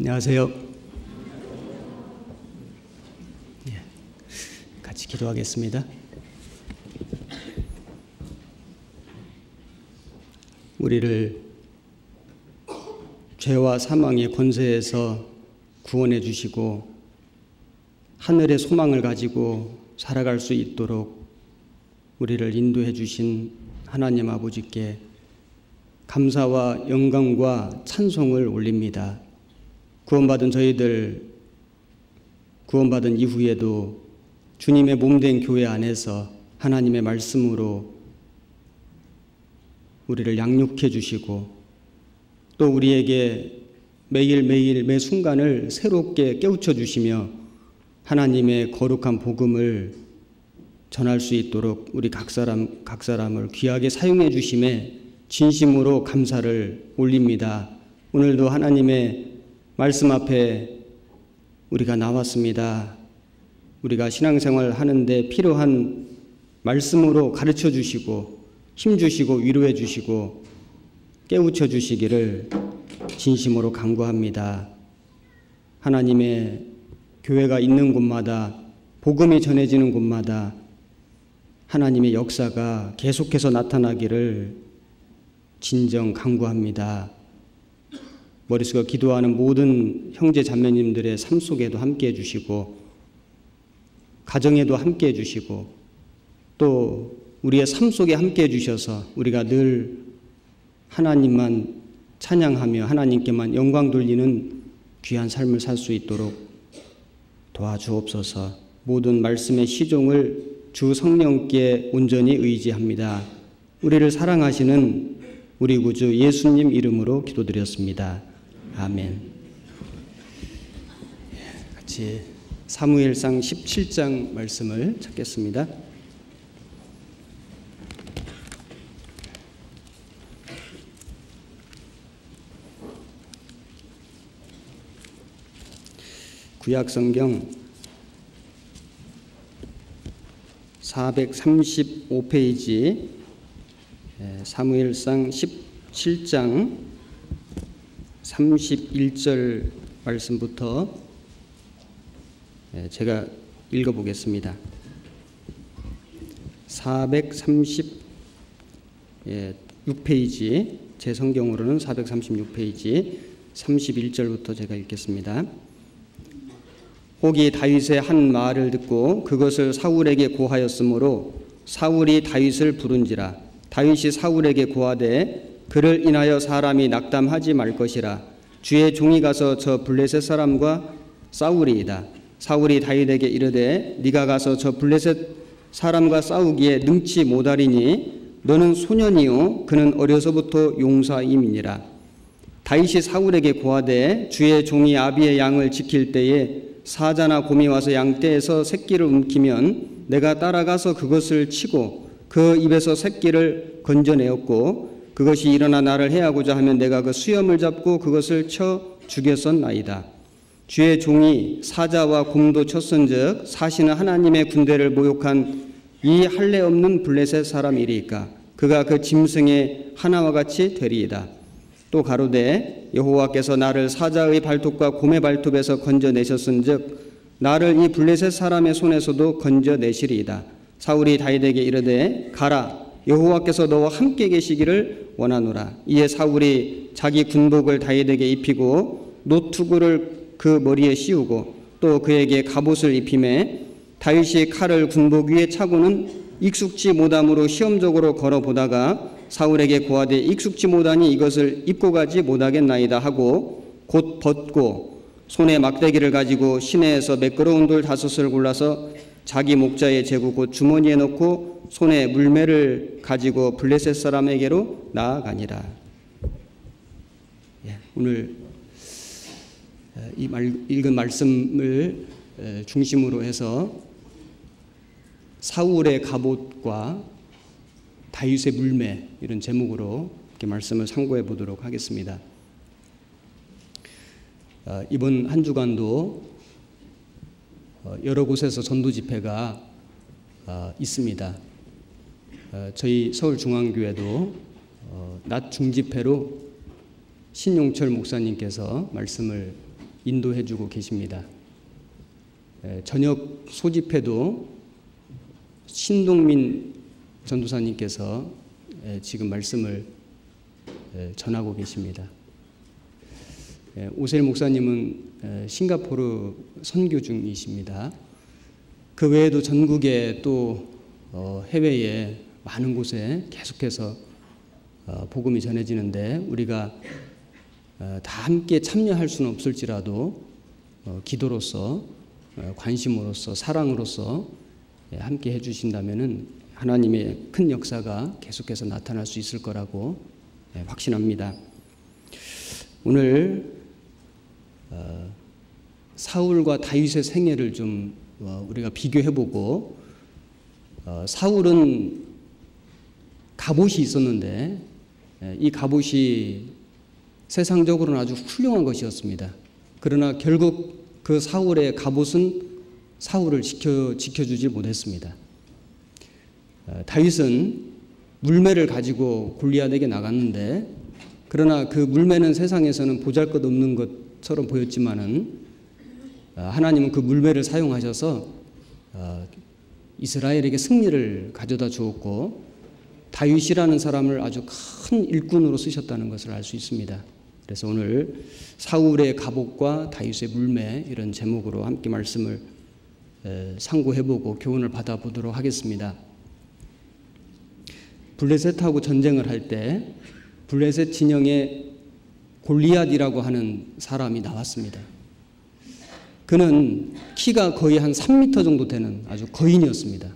안녕하세요. 같이 기도하겠습니다. 우리를 죄와 사망의 권세에서 구원해 주시고 하늘의 소망을 가지고 살아갈 수 있도록 우리를 인도해 주신 하나님 아버지께 감사와 영광과 찬송을 올립니다. 구원받은 저희들, 구원받은 이후에도 주님의 몸된 교회 안에서 하나님의 말씀으로 우리를 양육해 주시고 또 우리에게 매일매일 매 순간을 새롭게 깨우쳐 주시며 하나님의 거룩한 복음을 전할 수 있도록 우리 각 사람을 귀하게 사용해 주심에 진심으로 감사를 올립니다. 오늘도 하나님의 말씀 앞에 우리가 나왔습니다. 우리가 신앙생활 하는데 필요한 말씀으로 가르쳐 주시고 힘 주시고 위로해 주시고 깨우쳐 주시기를 진심으로 간구합니다. 하나님의 교회가 있는 곳마다 복음이 전해지는 곳마다 하나님의 역사가 계속해서 나타나기를 진정 간구합니다. 머릿속에 기도하는 모든 형제 자매님들의 삶 속에도 함께해 주시고 가정에도 함께해 주시고 또 우리의 삶 속에 함께해 주셔서 우리가 늘 하나님만 찬양하며 하나님께만 영광 돌리는 귀한 삶을 살 수 있도록 도와주옵소서. 모든 말씀의 시종을 주 성령께 온전히 의지합니다. 우리를 사랑하시는 우리 구주 예수님 이름으로 기도드렸습니다. 아멘. 같이 사무엘상 17장 말씀을 찾겠습니다. 구약성경 435페이지 사무엘상 17장 31절 말씀부터 제가 읽어보겠습니다. 436페이지, 제 성경으로는 436페이지 31절부터 제가 읽겠습니다. 혹이 다윗의 한 말을 듣고 그것을 사울에게 고하였으므로 사울이 다윗을 부른지라. 다윗이 사울에게 고하되 그를 인하여 사람이 낙담하지 말 것이라. 주의 종이 가서 저 블레셋 사람과 싸우리이다. 사울이 다윗에게 이르되 네가 가서 저 블레셋 사람과 싸우기에 능치 못하리니 너는 소년이요 그는 어려서부터 용사임이니라. 다윗이 사울에게 고하되 주의 종이 아비의 양을 지킬 때에 사자나 곰이 와서 양떼에서 새끼를 움키면 내가 따라가서 그것을 치고 그 입에서 새끼를 건져내었고 그것이 일어나 나를 해하고자 하면 내가 그 수염을 잡고 그것을 쳐 죽였었나이다. 주의 종이 사자와 곰도 쳤은즉 사시는 하나님의 군대를 모욕한 이 할례 없는 블레셋 사람이리이까 그가 그 짐승의 하나와 같이 되리이다. 또 가로되 여호와께서 나를 사자의 발톱과 곰의 발톱에서 건져내셨은즉 나를 이 블레셋 사람의 손에서도 건져내시리이다. 사울이 다윗에게 이르되 가라 여호와께서 너와 함께 계시기를 원하노라. 이에 사울이 자기 군복을 다윗에게 입히고 노투구를 그 머리에 씌우고 또 그에게 갑옷을 입히매 다윗이 칼을 군복 위에 차고는 익숙지 못함으로 시험적으로 걸어보다가 사울에게 고하되 익숙지 못하니 이것을 입고 가지 못하겠나이다 하고 곧 벗고 손에 막대기를 가지고 시내에서 매끄러운 돌 5을 골라서 자기 목자의 제구 곧 주머니에 넣고 손에 물매를 가지고 블레셋 사람에게로 나아가니라. 오늘 읽은 말씀을 중심으로 해서 사울의 갑옷과 다윗의 물매 이런 제목으로 이렇게 말씀을 상고해 보도록 하겠습니다. 이번 한 주간도 여러 곳에서 전도 집회가 있습니다. 저희 서울중앙교회도 낮 중집회로 신용철 목사님께서 말씀을 인도해 주고 계십니다. 저녁 소집회도 신동민 전도사님께서 지금 말씀을 전하고 계십니다. 오셀 목사님은 싱가포르 선교 중이십니다. 그 외에도 전국에 또 해외에 많은 곳에 계속해서 복음이 전해지는데 우리가 다 함께 참여할 수는 없을지라도 기도로서 관심으로서 사랑으로서 함께 해주신다면은 하나님의 큰 역사가 계속해서 나타날 수 있을 거라고 확신합니다. 오늘 사울과 다윗의 생애를 좀 우리가 비교해보고 사울은 갑옷이 있었는데 이 갑옷이 세상적으로는 아주 훌륭한 것이었습니다. 그러나 결국 그 사울의 갑옷은 사울을 지켜주지 못했습니다. 다윗은 물매를 가지고 골리앗에게 나갔는데 그러나 그 물매는 세상에서는 보잘것없는 것처럼 보였지만은 하나님은 그 물매를 사용하셔서 이스라엘에게 승리를 가져다 주었고 다윗이라는 사람을 아주 큰 일꾼으로 쓰셨다는 것을 알 수 있습니다. 그래서 오늘 사울의 갑옷과 다윗의 물매 이런 제목으로 함께 말씀을 상고해보고 교훈을 받아보도록 하겠습니다. 블레셋하고 전쟁을 할 때 블레셋 진영에 골리앗이라고 하는 사람이 나왔습니다. 그는 키가 거의 한 3m 정도 되는 아주 거인이었습니다.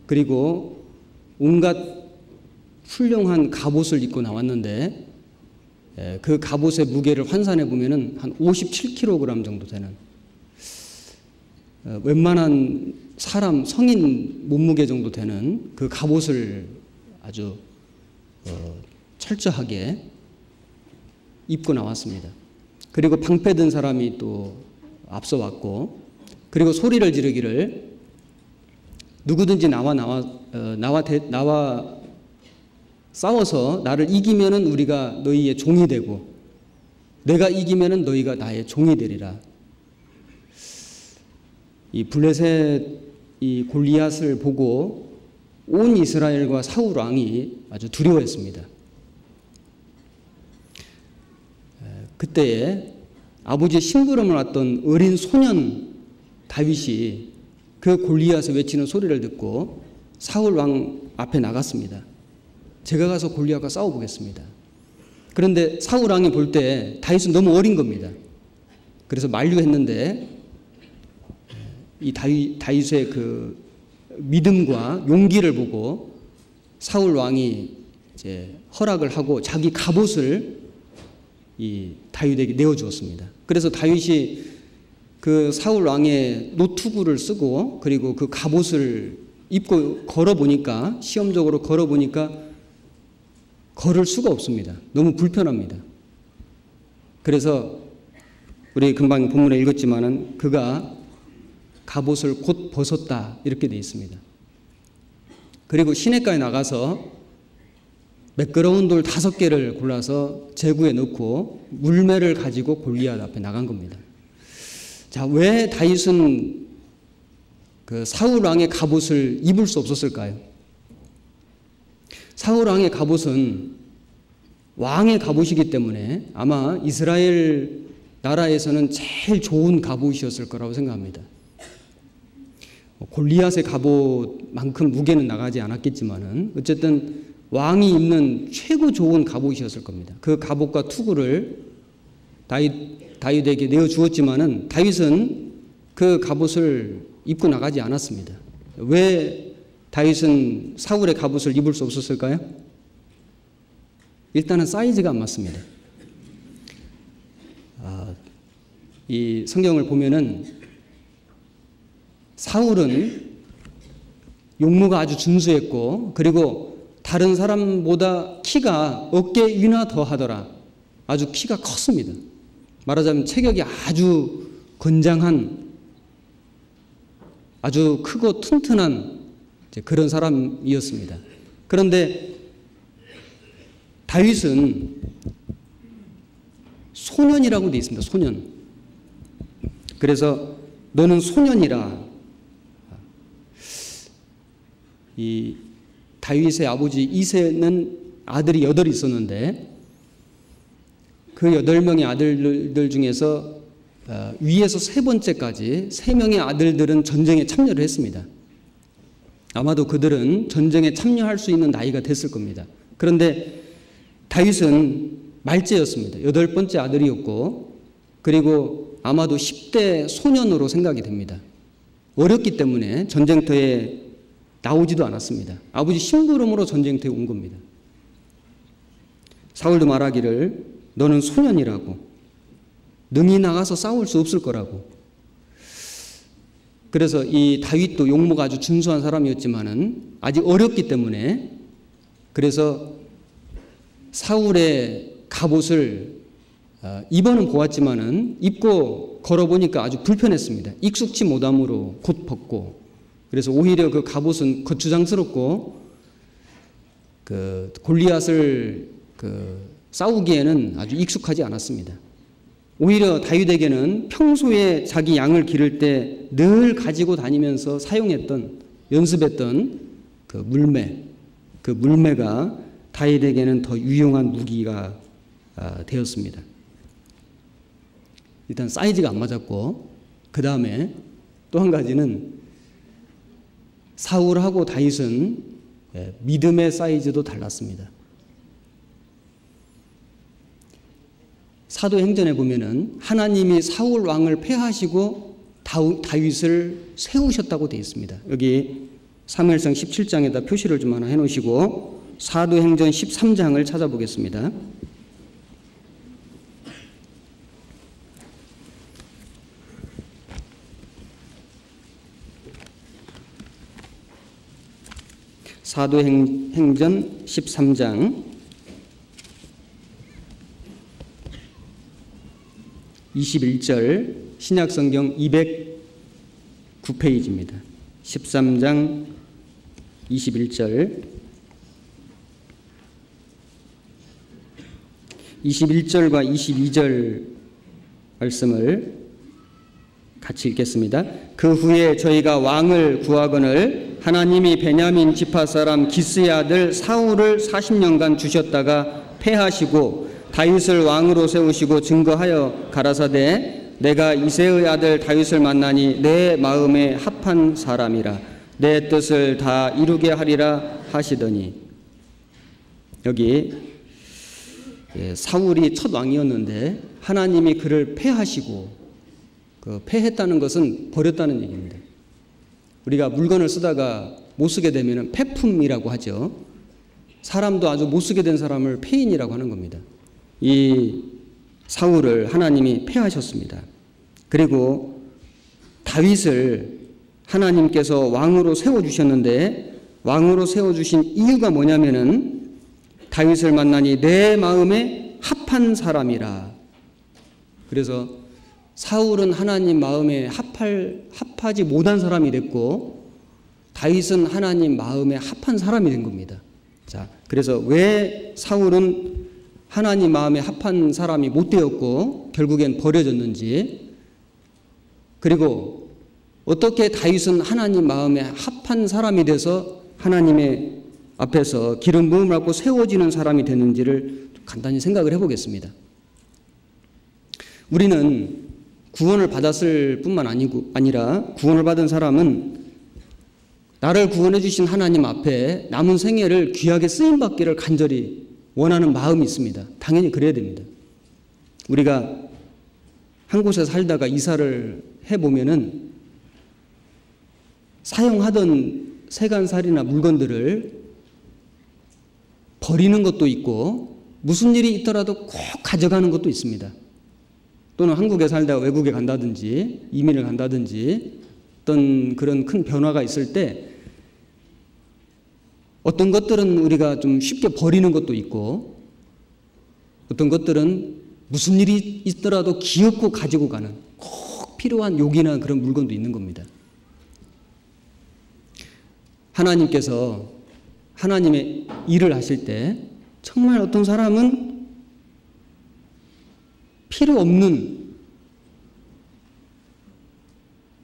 그리고 온갖 훌륭한 갑옷을 입고 나왔는데 그 갑옷의 무게를 환산해 보면은 한 57kg 정도 되는 웬만한 사람 성인 몸무게 정도 되는 그 갑옷을 아주 철저하게 입고 나왔습니다. 그리고 방패든 사람이 또 앞서 왔고 그리고 소리를 지르기를 누구든지 나와 싸워서 나를 이기면은 우리가 너희의 종이 되고 내가 이기면은 너희가 나의 종이 되리라. 이 블레셋 이 골리앗을 보고 온 이스라엘과 사울 왕이 아주 두려워했습니다. 그때에 아버지의 심부름을 왔던 어린 소년 다윗이 그 골리앗을 외치는 소리를 듣고 사울 왕 앞에 나갔습니다. 제가 가서 골리앗과 싸워보겠습니다. 그런데 사울 왕이 볼 때 다윗은 너무 어린 겁니다. 그래서 만류했는데 이 다윗의 그 믿음과 용기를 보고 사울 왕이 이제 허락을 하고 자기 갑옷을 이 다윗에게 내어주었습니다. 그래서 다윗이 그 사울 왕의 노투구를 쓰고 그리고 그 갑옷을 입고 걸어보니까 시험적으로 걸어보니까 걸을 수가 없습니다. 너무 불편합니다. 그래서 우리 금방 본문에 읽었지만은 그가 갑옷을 곧 벗었다 이렇게 되어 있습니다. 그리고 시내가에 나가서 매끄러운 돌 5개를 골라서 제구에 넣고 물매를 가지고 골리앗 앞에 나간 겁니다. 자, 왜 다윗은 그 사울 왕의 갑옷을 입을 수 없었을까요? 사울 왕의 갑옷은 왕의 갑옷이기 때문에 아마 이스라엘 나라에서는 제일 좋은 갑옷이었을 거라고 생각합니다. 골리앗의 갑옷만큼 무게는 나가지 않았겠지만은 어쨌든 왕이 입는 최고 좋은 갑옷이었을 겁니다. 그 갑옷과 투구를 다윗에게 내어주었지만은 다윗은 그 갑옷을 입고 나가지 않았습니다. 왜 다윗은 사울의 갑옷을 입을 수 없었을까요? 일단은 사이즈가 안 맞습니다. 이 성경을 보면은 사울은 용모가 아주 준수했고 그리고 다른 사람보다 키가 어깨 위나 더 하더라. 아주 키가 컸습니다. 말하자면 체격이 아주 건장한 아주 크고 튼튼한 그런 사람이었습니다. 그런데 다윗은 소년이라고 되어 있습니다. 소년. 그래서 너는 소년이라. 이 다윗의 아버지 이새는 아들이 8이 있었는데 그 8명의 아들들 중에서 위에서 3번째까지 3명의 아들들은 전쟁에 참여를 했습니다. 아마도 그들은 전쟁에 참여할 수 있는 나이가 됐을 겁니다. 그런데 다윗은 말째였습니다. 8번째 아들이었고, 그리고 아마도 10대 소년으로 생각이 됩니다. 어렸기 때문에 전쟁터에 나오지도 않았습니다. 아버지 심부름으로 전쟁터에 온 겁니다. 사울도 말하기를 너는 소년이라고, 능히 나가서 싸울 수 없을 거라고. 그래서 이 다윗도 용모가 아주 준수한 사람이었지만은 아직 어렸기 때문에, 그래서 사울의 갑옷을 입어는 보았지만은 입고 걸어보니까 아주 불편했습니다. 익숙치 못함으로 곧 벗고, 그래서 오히려 그 갑옷은 거추장스럽고 그 골리앗을 싸우기에는 아주 익숙하지 않았습니다. 오히려 다윗에게는 평소에 자기 양을 기를 때 늘 가지고 다니면서 사용했던, 연습했던 그 물매가 다윗에게는 더 유용한 무기가 되었습니다. 일단 사이즈가 안 맞았고, 그 다음에 또 한 가지는 사울하고 다윗은 믿음의 사이즈도 달랐습니다. 사도행전에 보면은 하나님이 사울 왕을 패하시고 다윗을 세우셨다고 되어 있습니다. 여기 사무엘상 17장에다 표시를 좀 하나 해놓으시고 사도행전 13장을 찾아보겠습니다. 사도행전 13장 21절, 신약성경 209페이지입니다. 13장 21절. 21절과 22절 말씀을 같이 읽겠습니다. 그 후에 저희가 왕을 구하거늘 하나님이 베냐민 지파 사람 기스의 아들 사울을 40년간 주셨다가 패하시고 다윗을 왕으로 세우시고 증거하여 가라사대 내가 이새의 아들 다윗을 만나니 내 마음에 합한 사람이라 내 뜻을 다 이루게 하리라 하시더니, 여기 사울이 첫 왕이었는데 하나님이 그를 패하시고, 그 패했다는 것은 버렸다는 얘기입니다. 우리가 물건을 쓰다가 못 쓰게 되면 폐품이라고 하죠. 사람도 아주 못 쓰게 된 사람을 폐인이라고 하는 겁니다. 이 사울을 하나님이 패하셨습니다. 그리고 다윗을 하나님께서 왕으로 세워주셨는데, 왕으로 세워주신 이유가 뭐냐면은 다윗을 만나니 내 마음에 합한 사람이라. 그래서 사울은 하나님 마음에 합하지 못한 사람이 됐고 다윗은 하나님 마음에 합한 사람이 된 겁니다. 자, 그래서 왜 사울은 하나님 마음에 합한 사람이 못 되었고 결국엔 버려졌는지, 그리고 어떻게 다윗은 하나님 마음에 합한 사람이 돼서 하나님의 앞에서 기름 부음을 받고 세워지는 사람이 됐는지를 간단히 생각을 해보겠습니다. 우리는 구원을 받았을 뿐만 아니라 구원을 받은 사람은 나를 구원해 주신 하나님 앞에 남은 생애를 귀하게 쓰임받기를 간절히 원하는 마음이 있습니다. 당연히 그래야 됩니다. 우리가 한 곳에 살다가 이사를 해보면은 사용하던 세간살이나 물건들을 버리는 것도 있고 무슨 일이 있더라도 꼭 가져가는 것도 있습니다. 또는 한국에 살다가 외국에 간다든지 이민을 간다든지 어떤 그런 큰 변화가 있을 때 어떤 것들은 우리가 좀 쉽게 버리는 것도 있고 어떤 것들은 무슨 일이 있더라도 기어코 가지고 가는 꼭 필요한 욕이나 그런 물건도 있는 겁니다. 하나님께서 하나님의 일을 하실 때 정말 어떤 사람은 필요 없는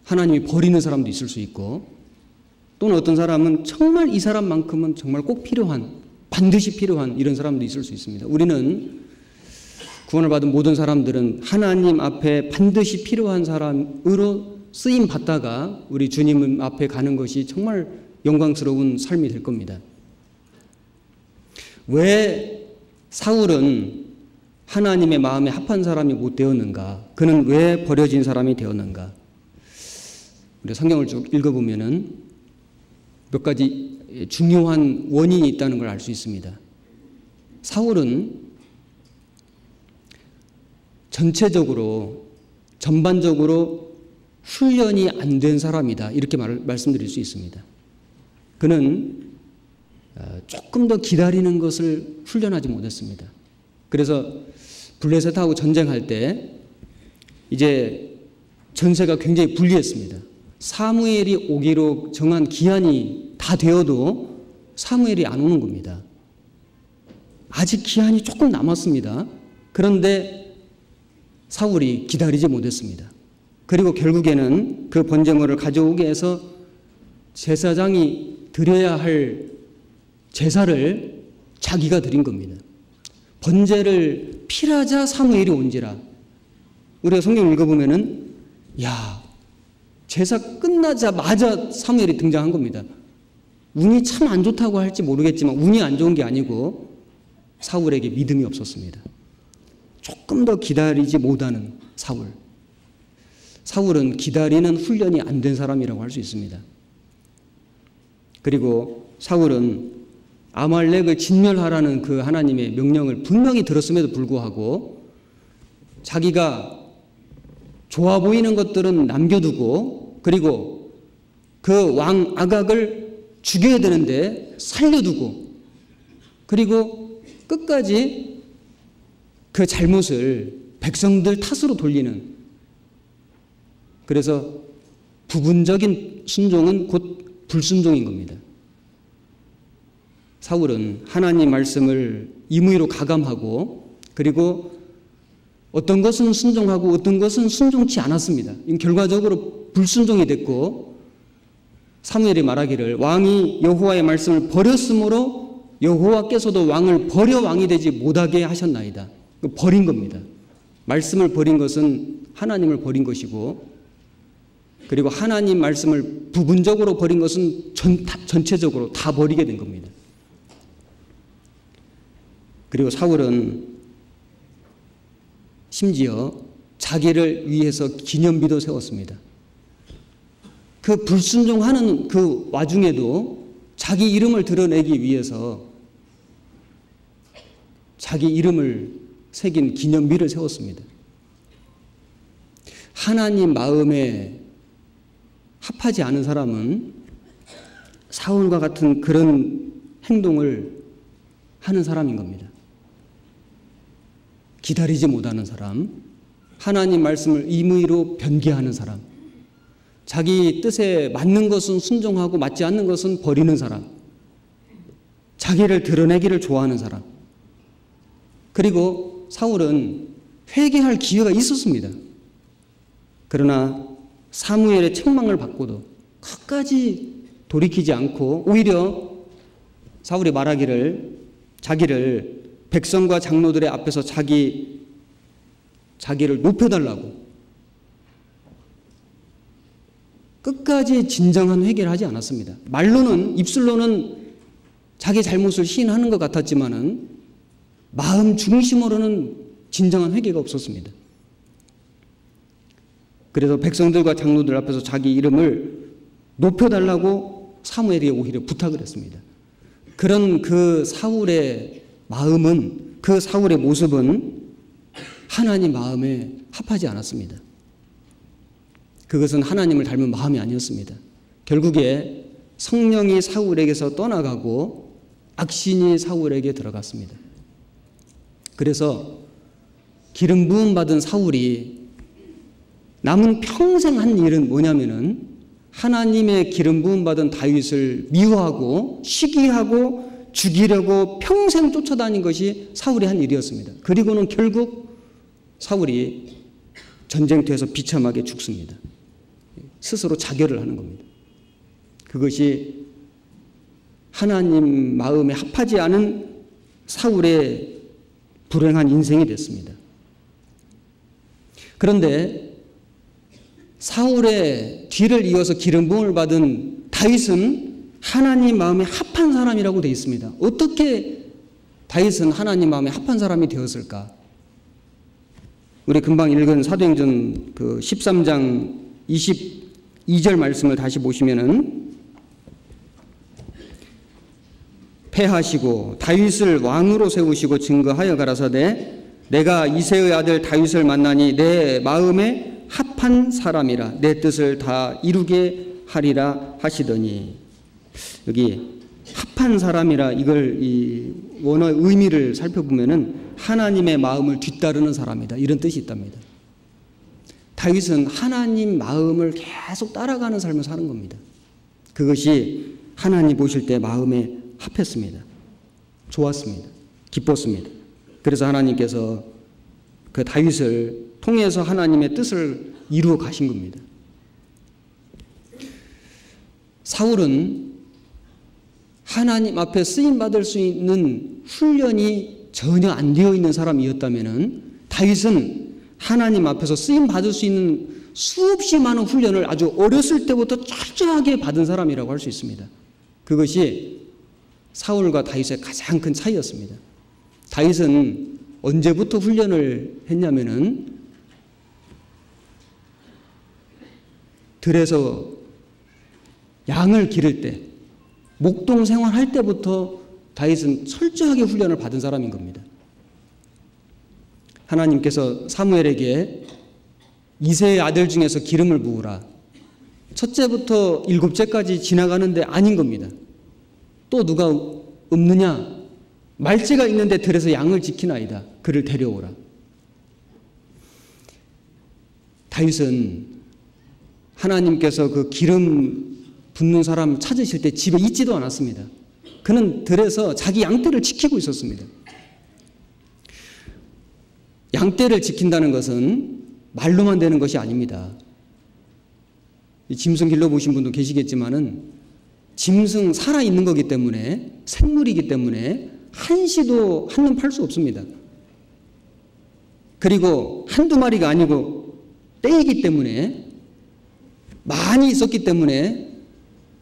하나님이 버리는 사람도 있을 수 있고, 또는 어떤 사람은 정말 이 사람만큼은 정말 꼭 필요한, 반드시 필요한 이런 사람도 있을 수 있습니다. 우리는 구원을 받은 모든 사람들은 하나님 앞에 반드시 필요한 사람으로 쓰임 받다가 우리 주님 앞에 가는 것이 정말 영광스러운 삶이 될 겁니다. 왜 사울은 하나님의 마음에 합한 사람이 못 되었는가? 그는 왜 버려진 사람이 되었는가? 우리 성경을 쭉 읽어보면은 몇 가지 중요한 원인이 있다는 걸 알 수 있습니다. 사울은 전반적으로 훈련이 안 된 사람이다. 이렇게 말씀드릴 수 있습니다. 그는 조금 더 기다리는 것을 훈련하지 못했습니다. 그래서 블레셋하고 전쟁할 때 이제 전세가 굉장히 불리했습니다. 사무엘이 오기로 정한 기한이 다 되어도 사무엘이 안 오는 겁니다. 아직 기한이 조금 남았습니다. 그런데 사울이 기다리지 못했습니다. 그리고 결국에는 그 번제물을 가져오게 해서 제사장이 드려야 할 제사를 자기가 드린 겁니다. 번제를 필하자 사무엘이 온지라. 우리가 성경 읽어보면은 제사 끝나자마자 사무엘이 등장한 겁니다. 운이 참 안 좋다고 할지 모르겠지만 운이 안 좋은 게 아니고 사울에게 믿음이 없었습니다. 조금 더 기다리지 못하는 사울. 사울은 기다리는 훈련이 안 된 사람이라고 할 수 있습니다. 그리고 사울은 아말렉을 진멸하라는 그 하나님의 명령을 분명히 들었음에도 불구하고 자기가 좋아 보이는 것들은 남겨두고, 그리고 그 왕 아각을 죽여야 되는데 살려두고, 그리고 끝까지 그 잘못을 백성들 탓으로 돌리는, 그래서 부분적인 순종은 곧 불순종인 겁니다. 사울은 하나님 말씀을 임의로 가감하고, 그리고 어떤 것은 순종하고 어떤 것은 순종치 않았습니다. 결과적으로 불순종이 됐고, 사무엘이 말하기를 왕이 여호와의 말씀을 버렸으므로 여호와께서도 왕을 버려 왕이 되지 못하게 하셨나이다. 버린 겁니다. 말씀을 버린 것은 하나님을 버린 것이고, 그리고 하나님 말씀을 부분적으로 버린 것은 전체적으로 다 버리게 된 겁니다. 그리고 사울은 심지어 자기를 위해서 기념비도 세웠습니다. 그 불순종하는 그 와중에도 자기 이름을 드러내기 위해서 자기 이름을 새긴 기념비를 세웠습니다. 하나님 마음에 합하지 않은 사람은 사울과 같은 그런 행동을 하는 사람인 겁니다. 기다리지 못하는 사람, 하나님 말씀을 임의로 변개하는 사람, 자기 뜻에 맞는 것은 순종하고 맞지 않는 것은 버리는 사람, 자기를 드러내기를 좋아하는 사람. 그리고 사울은 회개할 기회가 있었습니다. 그러나 사무엘의 책망을 받고도 끝까지 돌이키지 않고 오히려 사울이 말하기를 자기를 백성과 장로들의 앞에서 자기를 높여달라고 끝까지 진정한 회개를 하지 않았습니다. 말로는, 입술로는 자기 잘못을 시인하는 것 같았지만은 마음 중심으로는 진정한 회개가 없었습니다. 그래서 백성들과 장로들 앞에서 자기 이름을 높여달라고 사무엘이 오히려 부탁을 했습니다. 그런 그 사울의 마음은, 그 사울의 모습은 하나님 마음에 합하지 않았습니다. 그것은 하나님을 닮은 마음이 아니었습니다. 결국에 성령이 사울에게서 떠나가고 악신이 사울에게 들어갔습니다. 그래서 기름 부음 받은 사울이 남은 평생 한 일은 뭐냐면은 하나님의 기름 부음 받은 다윗을 미워하고 시기하고 죽이려고 평생 쫓아다닌 것이 사울이 한 일이었습니다. 그리고는 결국 사울이 전쟁터에서 비참하게 죽습니다. 스스로 자결을 하는 겁니다. 그것이 하나님 마음에 합하지 않은 사울의 불행한 인생이 됐습니다. 그런데 사울의 뒤를 이어서 기름 부음을 받은 다윗은 하나님 마음에 합한 사람이라고 되어 있습니다. 어떻게 다윗은 하나님 마음에 합한 사람이 되었을까? 우리 금방 읽은 사도행전 그 13장 22절 말씀을 다시 보시면은 패하시고 다윗을 왕으로 세우시고 증거하여 가라사대 내가 이새의 아들 다윗을 만나니 내 마음에 합한 사람이라 내 뜻을 다 이루게 하리라 하시더니, 여기 합한 사람이라 이걸 이 원어의 의미를 살펴보면은 하나님의 마음을 뒤따르는 사람이다, 이런 뜻이 있답니다. 다윗은 하나님 마음을 계속 따라가는 삶을 사는 겁니다. 그것이 하나님 보실 때 마음에 합했습니다. 좋았습니다. 기뻤습니다. 그래서 하나님께서 그 다윗을 통해서 하나님의 뜻을 이루어 가신 겁니다. 사울은 하나님 앞에 쓰임받을 수 있는 훈련이 전혀 안 되어 있는 사람이었다면 다윗은 하나님 앞에서 쓰임받을 수 있는 수없이 많은 훈련을 아주 어렸을 때부터 철저하게 받은 사람이라고 할 수 있습니다. 그것이 사울과 다윗의 가장 큰 차이였습니다. 다윗은 언제부터 훈련을 했냐면은 들에서 양을 기를 때, 목동 생활할 때부터 다윗은 철저하게 훈련을 받은 사람인 겁니다. 하나님께서 사무엘에게 이새의 아들 중에서 기름을 부으라. 첫째부터 일곱째까지 지나가는데 아닌 겁니다. 또 누가 없느냐? 말째가 있는데 들에서 양을 지키나이다. 그를 데려오라. 다윗은 하나님께서 그 기름 붓는 사람 찾으실 때 집에 있지도 않았습니다. 그는 들에서 자기 양떼를 지키고 있었습니다. 양떼를 지킨다는 것은 말로만 되는 것이 아닙니다. 짐승 길러보신 분도 계시겠지만은 짐승 살아있는 거기 때문에, 생물이기 때문에 한시도 한눈 팔 수 없습니다. 그리고 한두 마리가 아니고 떼이기 때문에, 많이 있었기 때문에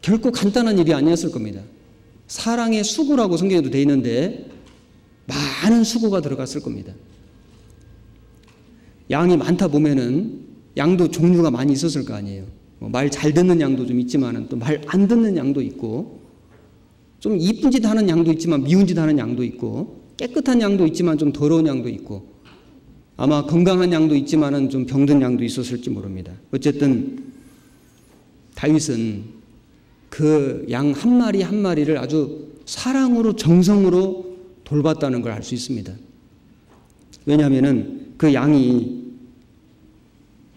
결코 간단한 일이 아니었을 겁니다. 사랑의 수고라고 성경에도 되어 있는데 많은 수고가 들어갔을 겁니다. 양이 많다 보면은 양도 종류가 많이 있었을 거 아니에요. 말 잘 듣는 양도 좀 있지만은 또 말 안 듣는 양도 있고, 좀 이쁜 짓 하는 양도 있지만 미운 짓 하는 양도 있고, 깨끗한 양도 있지만 좀 더러운 양도 있고, 아마 건강한 양도 있지만은 좀 병든 양도 있었을지 모릅니다. 어쨌든 다윗은 그 양 한 마리 한 마리를 아주 사랑으로 정성으로 돌봤다는 걸 알 수 있습니다. 왜냐하면은 그 양이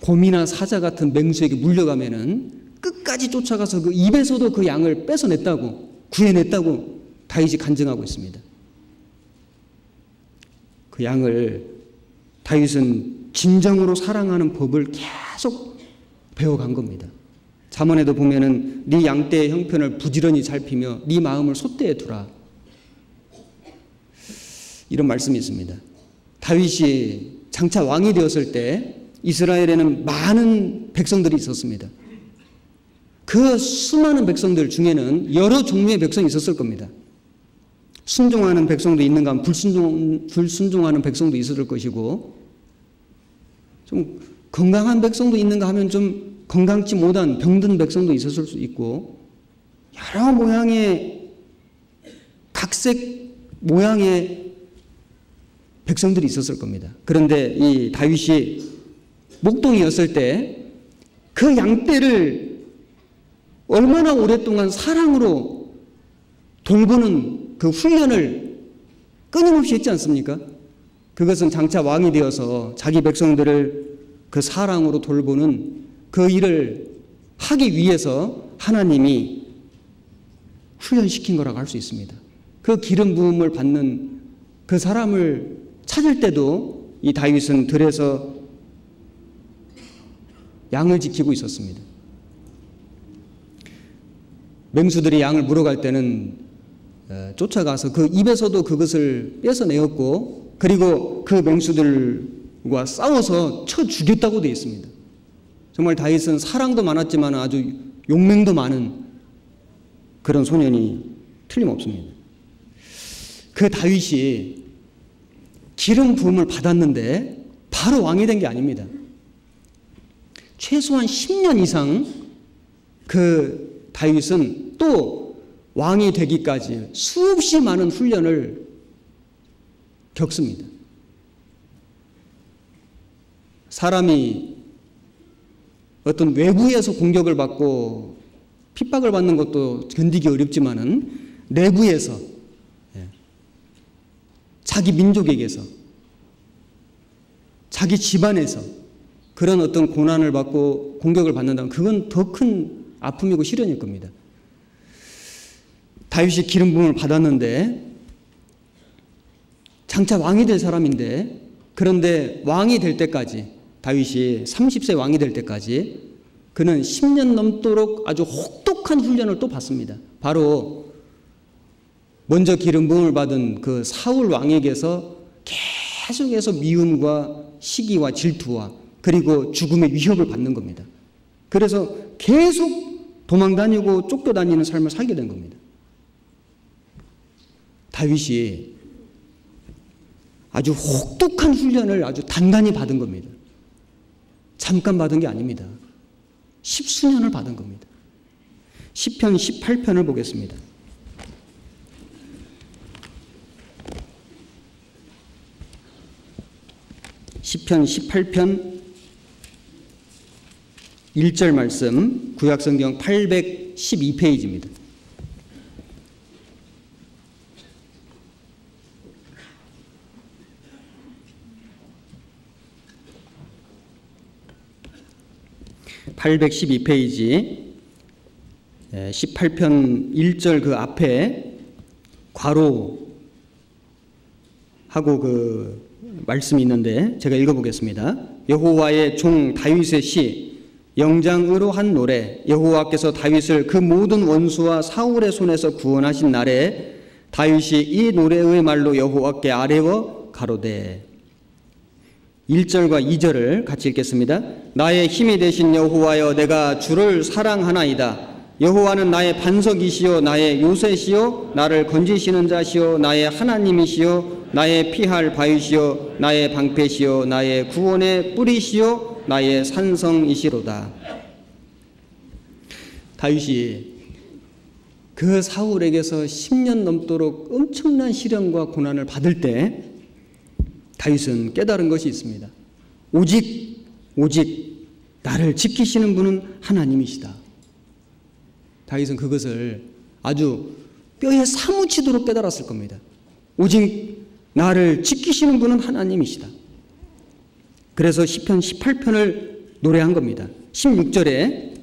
곰이나 사자 같은 맹수에게 물려가면은 끝까지 쫓아가서 그 입에서도 그 양을 뺏어냈다고, 구해냈다고 다윗이 간증하고 있습니다. 그 양을 다윗은 진정으로 사랑하는 법을 계속 배워간 겁니다. 잠언에도 보면은 네 양떼의 형편을 부지런히 살피며 네 마음을 솥대에 두라, 이런 말씀이 있습니다. 다윗이 장차 왕이 되었을 때 이스라엘에는 많은 백성들이 있었습니다. 그 수많은 백성들 중에는 여러 종류의 백성이 있었을 겁니다. 순종하는 백성도 있는가 하면 불순종하는 백성도 있었을 것이고, 좀 건강한 백성도 있는가 하면 좀 건강치 못한 병든 백성도 있었을 수 있고, 여러 모양의 각색 모양의 백성들이 있었을 겁니다. 그런데 이 다윗이 목동이었을 때 그 양떼를 얼마나 오랫동안 사랑으로 돌보는 그 훈련을 끊임없이 했지 않습니까? 그것은 장차 왕이 되어서 자기 백성들을 그 사랑으로 돌보는 그 일을 하기 위해서 하나님이 훈련시킨 거라고 할 수 있습니다. 그 기름 부음을 받는 그 사람을 찾을 때도 이 다윗은 들에서 양을 지키고 있었습니다. 맹수들이 양을 물어갈 때는 쫓아가서 그 입에서도 그것을 뺏어내었고, 그리고 그 맹수들과 싸워서 쳐 죽였다고 되어 있습니다. 정말 다윗은 사랑도 많았지만 아주 용맹도 많은 그런 소년이 틀림없습니다. 그 다윗이 기름 부음을 받았는데 바로 왕이 된 게 아닙니다. 최소한 10년 이상 그 다윗은 또 왕이 되기까지 수없이 많은 훈련을 겪습니다. 사람이 어떤 외부에서 공격을 받고 핍박을 받는 것도 견디기 어렵지만은 내부에서, 자기 민족에게서, 자기 집안에서 그런 어떤 고난을 받고 공격을 받는다면 그건 더 큰 아픔이고 시련일 겁니다. 다윗이 기름 부음을 받았는데 장차 왕이 될 사람인데, 그런데 왕이 될 때까지, 다윗이 30세 왕이 될 때까지 그는 10년 넘도록 아주 혹독한 훈련을 또 받습니다. 바로 먼저 기름 부음을 받은 그 사울 왕에게서 계속해서 미움과 시기와 질투와 그리고 죽음의 위협을 받는 겁니다. 그래서 계속 도망다니고 쫓겨다니는 삶을 살게 된 겁니다. 다윗이 아주 혹독한 훈련을 아주 단단히 받은 겁니다. 잠깐 받은 게 아닙니다. 10수년을 받은 겁니다. 시편 18편을 보겠습니다. 시편 18편 1절 말씀, 구약성경 812페이지입니다. (812페이지) 18편 1절 그 앞에 괄호하고 그 말씀이 있는데 제가 읽어보겠습니다. 여호와의 종 다윗의 시, 영장으로 한 노래. 여호와께서 다윗을 그 모든 원수와 사울의 손에서 구원하신 날에 다윗이 이 노래의 말로 여호와께 아뢰어 가로되. 1절과 2절을 같이 읽겠습니다. 나의 힘이 되신 여호와여, 내가 주를 사랑하나이다. 여호와는 나의 반석이시요 나의 요새시요 나를 건지시는 자시요 나의 하나님이시요 나의 피할 바위시요 나의 방패시요 나의 구원의 뿌리시요 나의 산성이시로다. 다윗이 그 사울에게서 10년 넘도록 엄청난 시련과 고난을 받을 때 다윗은 깨달은 것이 있습니다. 오직 나를 지키시는 분은 하나님이시다. 다윗은 그것을 아주 뼈에 사무치도록 깨달았을 겁니다. 오직 나를 지키시는 분은 하나님이시다. 그래서 시편 18편을 노래한 겁니다. 16절에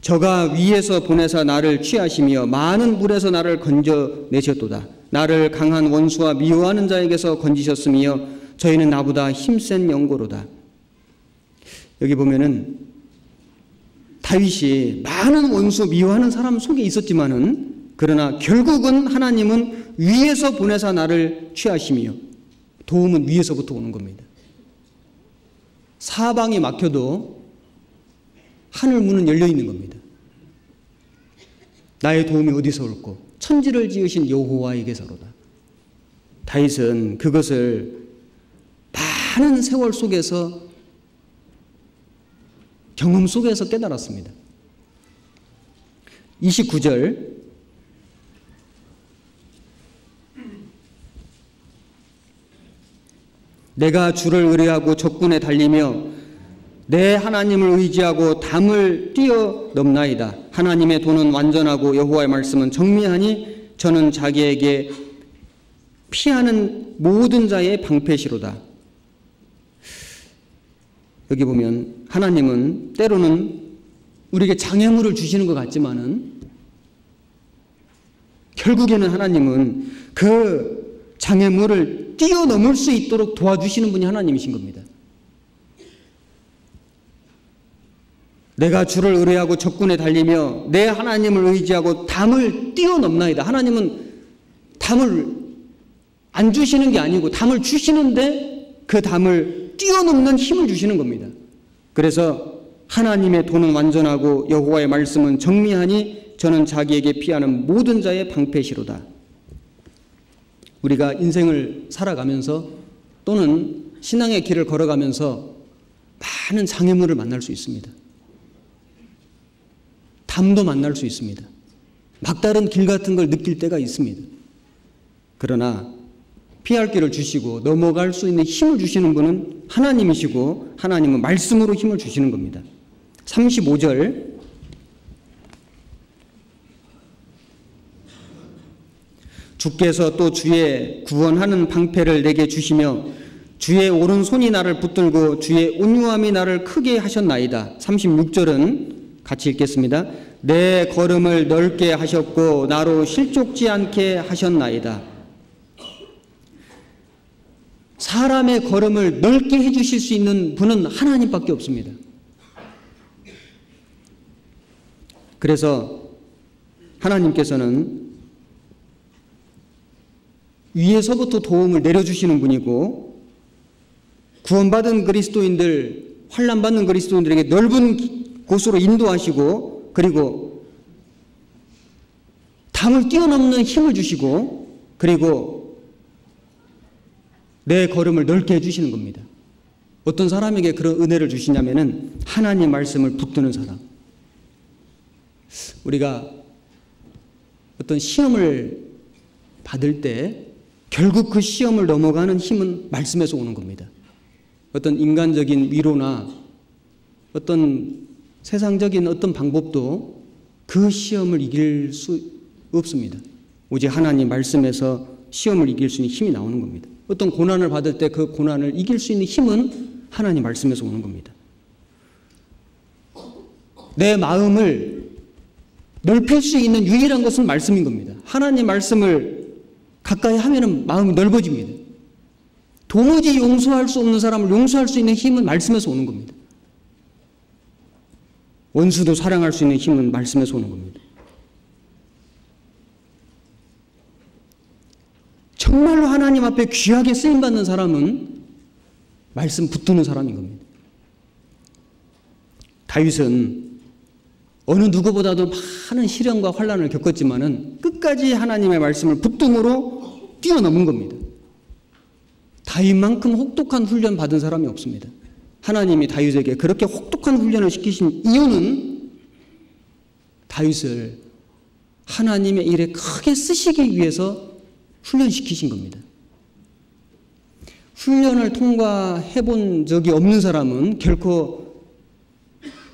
저가 위에서 보내사 나를 취하시며 많은 물에서 나를 건져내셨도다. 나를 강한 원수와 미워하는 자에게서 건지셨으며 저희는 나보다 힘센 영고로다. 여기 보면은 다윗이 많은 원수 미워하는 사람 속에 있었지만은, 그러나 결국은 하나님은 위에서 보내사 나를 취하시며, 도움은 위에서부터 오는 겁니다. 사방이 막혀도 하늘 문은 열려 있는 겁니다. 나의 도움이 어디서 올꼬? 천지를 지으신 여호와에게서로다. 다윗은 그것을 많은 세월 속에서, 경험 속에서 깨달았습니다. 29절 내가 주를 의뢰하고 적군에 달리며 내 하나님을 의지하고 담을 뛰어넘나이다. 하나님의 도는 완전하고 여호와의 말씀은 정미하니 저는 자기에게 피하는 모든 자의 방패시로다. 여기 보면 하나님은 때로는 우리에게 장애물을 주시는 것 같지만은 결국에는 하나님은 그 장애물을 뛰어넘을 수 있도록 도와주시는 분이 하나님이신 겁니다. 내가 주를 의뢰하고 적군에 달리며 내 하나님을 의지하고 담을 뛰어넘나이다. 하나님은 담을 안 주시는 게 아니고 담을 주시는데 그 담을 뛰어넘는 힘을 주시는 겁니다. 그래서 하나님의 도는 완전하고 여호와의 말씀은 정미하니 저는 자기에게 피하는 모든 자의 방패시로다. 우리가 인생을 살아가면서 또는 신앙의 길을 걸어가면서 많은 장애물을 만날 수 있습니다. 담도 만날 수 있습니다. 막다른 길 같은 걸 느낄 때가 있습니다. 그러나 피할 길을 주시고 넘어갈 수 있는 힘을 주시는 분은 하나님이시고 하나님은 말씀으로 힘을 주시는 겁니다. 35절 주께서 또 주의 구원하는 방패를 내게 주시며 주의 오른손이 나를 붙들고 주의 온유함이 나를 크게 하셨나이다. 36절은 같이 읽겠습니다. 내 걸음을 넓게 하셨고 나로 실족지 않게 하셨나이다. 사람의 걸음을 넓게 해주실 수 있는 분은 하나님밖에 없습니다. 그래서 하나님께서는 위에서부터 도움을 내려주시는 분이고 구원받은 그리스도인들, 환난받는 그리스도인들에게 넓은 곳으로 인도하시고 그리고 담을 뛰어넘는 힘을 주시고 그리고 내 걸음을 넓게 해주시는 겁니다. 어떤 사람에게 그런 은혜를 주시냐면은 하나님 말씀을 붙드는 사람. 우리가 어떤 시험을 받을 때 결국 그 시험을 넘어가는 힘은 말씀에서 오는 겁니다. 어떤 인간적인 위로나 어떤 세상적인 어떤 방법도 그 시험을 이길 수 없습니다. 오직 하나님 말씀에서 시험을 이길 수 있는 힘이 나오는 겁니다. 어떤 고난을 받을 때 그 고난을 이길 수 있는 힘은 하나님 말씀에서 오는 겁니다. 내 마음을 넓힐 수 있는 유일한 것은 말씀인 겁니다. 하나님 말씀을 가까이 하면은 마음이 넓어집니다. 도무지 용서할 수 없는 사람을 용서할 수 있는 힘은 말씀에서 오는 겁니다. 원수도 사랑할 수 있는 힘은 말씀에서 오는 겁니다. 정말로 하나님 앞에 귀하게 쓰임받는 사람은 말씀 붙드는 사람인 겁니다. 다윗은 어느 누구보다도 많은 시련과 환난을 겪었지만은 끝까지 하나님의 말씀을 붙듦으로 뛰어넘은 겁니다. 다윗만큼 혹독한 훈련 받은 사람이 없습니다. 하나님이 다윗에게 그렇게 혹독한 훈련을 시키신 이유는 다윗을 하나님의 일에 크게 쓰시기 위해서 훈련시키신 겁니다. 훈련을 통과해 본 적이 없는 사람은 결코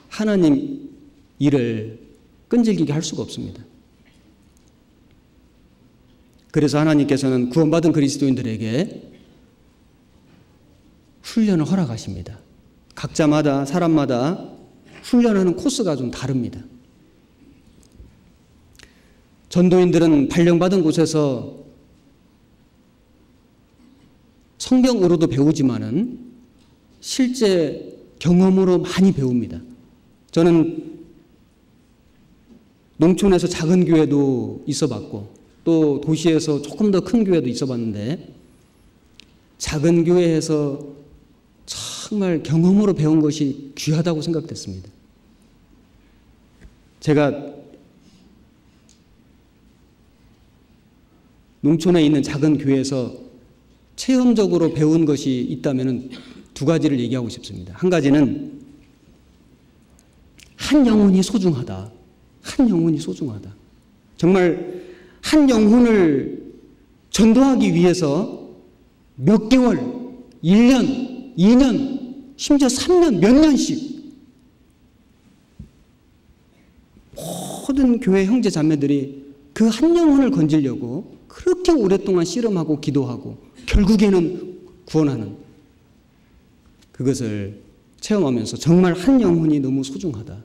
하나님 일을 끈질기게 할 수가 없습니다. 그래서 하나님께서는 구원받은 그리스도인들에게 훈련을 허락하십니다. 각자마다 사람마다 훈련하는 코스가 좀 다릅니다. 전도인들은 발령받은 곳에서 성경으로도 배우지만은 실제 경험으로 많이 배웁니다. 저는 농촌에서 작은 교회도 있어봤고 또 도시에서 조금 더 큰 교회도 있어봤는데 작은 교회에서 정말 경험으로 배운 것이 귀하다고 생각됐습니다. 제가 농촌에 있는 작은 교회에서 체험적으로 배운 것이 있다면 두 가지를 얘기하고 싶습니다. 한 가지는 한 영혼이 소중하다. 한 영혼이 소중하다. 정말 한 영혼을 전도하기 위해서 몇 개월, 1년, 2년, 심지어 3년, 몇 년씩 모든 교회 형제 자매들이 그 한 영혼을 건지려고 그렇게 오랫동안 씨름하고 기도하고 결국에는 구원하는 그것을 체험하면서 정말 한 영혼이 너무 소중하다.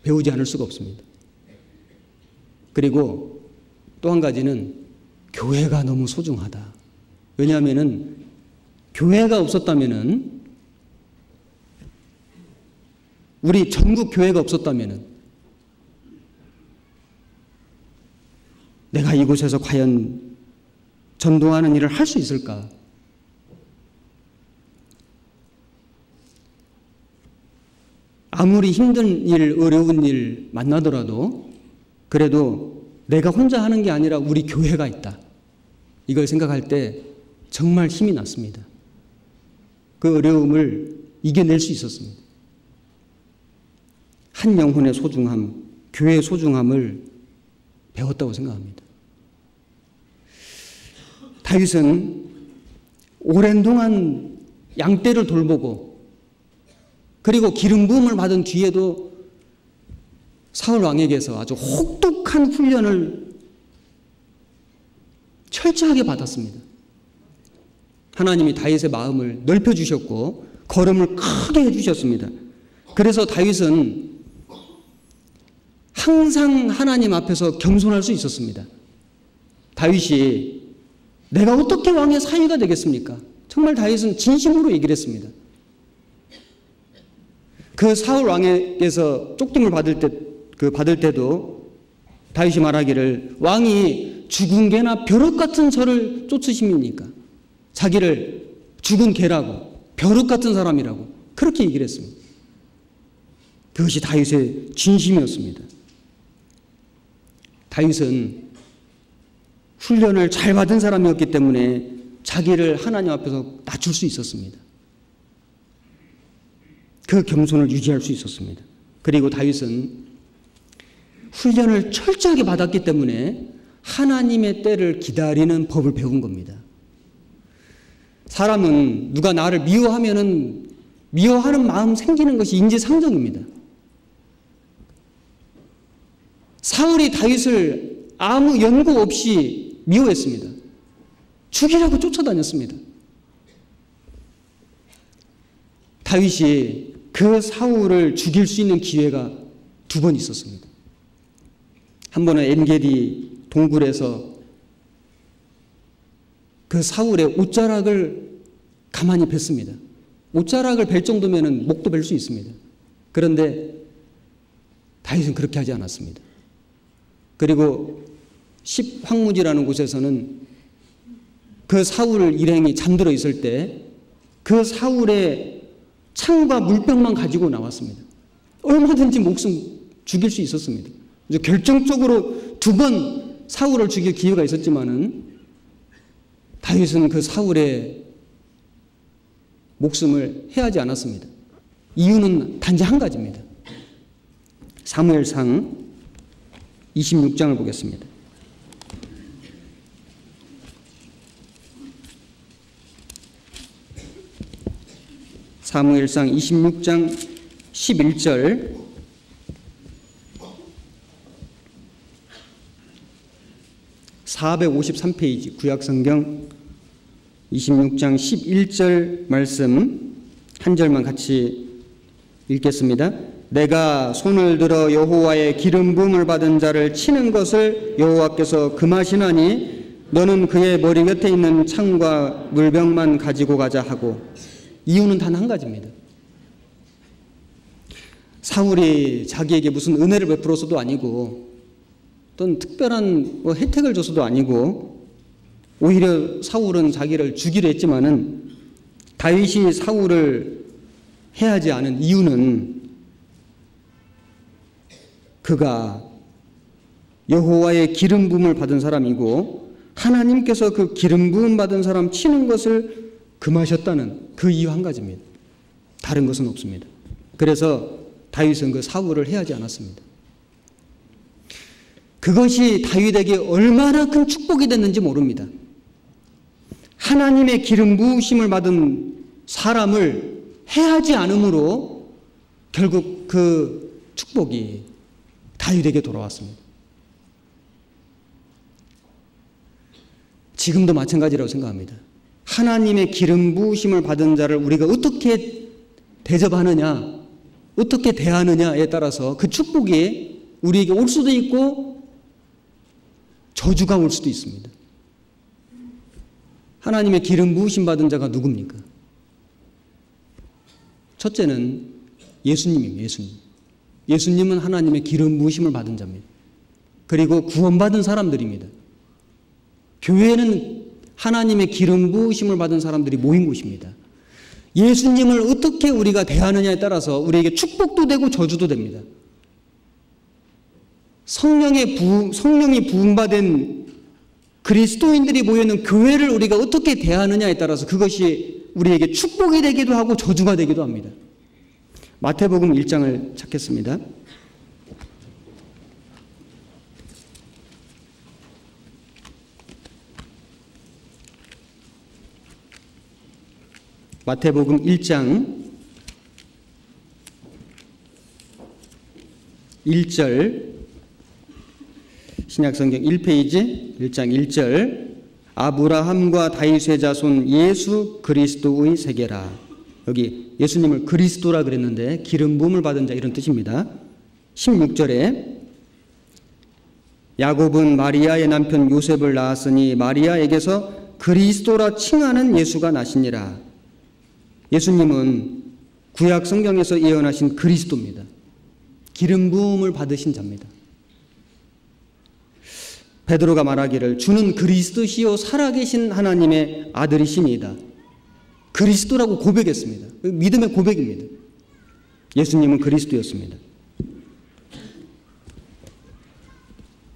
배우지 않을 수가 없습니다. 그리고 또 한 가지는 교회가 너무 소중하다. 왜냐하면은 교회가 없었다면은 우리 전국 교회가 없었다면 내가 이곳에서 과연 전도하는 일을 할 수 있을까? 아무리 힘든 일, 어려운 일 만나더라도 그래도 내가 혼자 하는 게 아니라 우리 교회가 있다. 이걸 생각할 때 정말 힘이 났습니다. 그 어려움을 이겨낼 수 있었습니다. 한 영혼의 소중함, 교회의 소중함을 배웠다고 생각합니다. 다윗은 오랜 동안 양떼를 돌보고 그리고 기름 부음을 받은 뒤에도 사울 왕에게서 아주 혹독한 훈련을 철저하게 받았습니다. 하나님이 다윗의 마음을 넓혀주셨고 걸음을 크게 해주셨습니다. 그래서 다윗은 항상 하나님 앞에서 겸손할 수 있었습니다. 다윗이 내가 어떻게 왕의 사위가 되겠습니까? 정말 다윗은 진심으로 얘기를 했습니다. 그 사울 왕에게서 쪽짐을 받을 때도 다윗이 말하기를 왕이 죽은 개나 벼룩 같은 저를 쫓으심입니까? 자기를 죽은 개라고 벼룩 같은 사람이라고 그렇게 얘기를 했습니다. 그것이 다윗의 진심이었습니다. 다윗은 훈련을 잘 받은 사람이었기 때문에 자기를 하나님 앞에서 낮출 수 있었습니다. 그 겸손을 유지할 수 있었습니다. 그리고 다윗은 훈련을 철저하게 받았기 때문에 하나님의 때를 기다리는 법을 배운 겁니다. 사람은 누가 나를 미워하면은 미워하는 마음 생기는 것이 인지상정입니다. 사울이 다윗을 아무 연고 없이 미워했습니다. 죽이라고 쫓아다녔습니다. 다윗이 그 사울을 죽일 수 있는 기회가 2번 있었습니다. 한 번은 엔게디 동굴에서 그 사울의 옷자락을 가만히 뱄습니다. 옷자락을 벨 정도면 목도 벨 수 있습니다. 그런데 다윗은 그렇게 하지 않았습니다. 그리고 십황무지라는 곳에서는 그 사울 일행이 잠들어 있을 때 그 사울의 창과 물병만 가지고 나왔습니다. 얼마든지 목숨 죽일 수 있었습니다. 결정적으로 2번 사울을 죽일 기회가 있었지만은 다윗은 그 사울의 목숨을 해하지 않았습니다. 이유는 단지 한 가지입니다. 사무엘상 26장을 보겠습니다. 사무엘상 26장 11절 453페이지 구약성경 26장 11절 말씀 한 절만 같이 읽겠습니다. 내가 손을 들어 여호와의 기름 부음을 받은 자를 치는 것을 여호와께서 금하시나니 너는 그의 머리 곁에 있는 창과 물병만 가지고 가자 하고. 이유는 단 한 가지입니다. 사울이 자기에게 무슨 은혜를 베풀어서도 아니고 어떤 특별한 혜택을 줘서도 아니고 오히려 사울은 자기를 죽이려 했지만은 다윗이 사울을 해하지 않은 이유는 그가 여호와의 기름 부음을 받은 사람이고 하나님께서 그 기름 부음 받은 사람 치는 것을 금하셨다는 그 이유 한 가지입니다. 다른 것은 없습니다. 그래서 다윗은 그 사울을 해하지 않았습니다. 그것이 다윗에게 얼마나 큰 축복이 됐는지 모릅니다. 하나님의 기름 부으심을 받은 사람을 해하지 않으므로 결국 그 축복이 다윗에게 돌아왔습니다. 지금도 마찬가지라고 생각합니다. 하나님의 기름 부으심을 받은 자를 우리가 어떻게 대접하느냐, 어떻게 대하느냐에 따라서 그 축복이 우리에게 올 수도 있고 저주가 올 수도 있습니다. 하나님의 기름 부으심 받은 자가 누굽니까? 첫째는 예수님입니다. 예수님. 예수님은 하나님의 기름 부으심을 받은 자입니다. 그리고 구원받은 사람들입니다. 교회는 하나님의 기름 부으심을 받은 사람들이 모인 곳입니다. 예수님을 어떻게 우리가 대하느냐에 따라서 우리에게 축복도 되고 저주도 됩니다. 성령이 부음받은 그리스도인들이 모여있는 교회를 우리가 어떻게 대하느냐에 따라서 그것이 우리에게 축복이 되기도 하고 저주가 되기도 합니다. 마태복음 1장을 찾겠습니다. 마태복음 1장 1절 신약성경 1페이지 1장 1절 아브라함과 다윗의 자손 예수 그리스도의 세계라. 여기 예수님을 그리스도라 그랬는데 기름 부음을 받은 자 이런 뜻입니다. 16절에 야곱은 마리아의 남편 요셉을 낳았으니 마리아에게서 그리스도라 칭하는 예수가 나시니라. 예수님은 구약 성경에서 예언하신 그리스도입니다. 기름 부음을 받으신 자입니다. 베드로가 말하기를 주는 그리스도시요 살아계신 하나님의 아들이시니이다. 그리스도라고 고백했습니다. 믿음의 고백입니다. 예수님은 그리스도였습니다.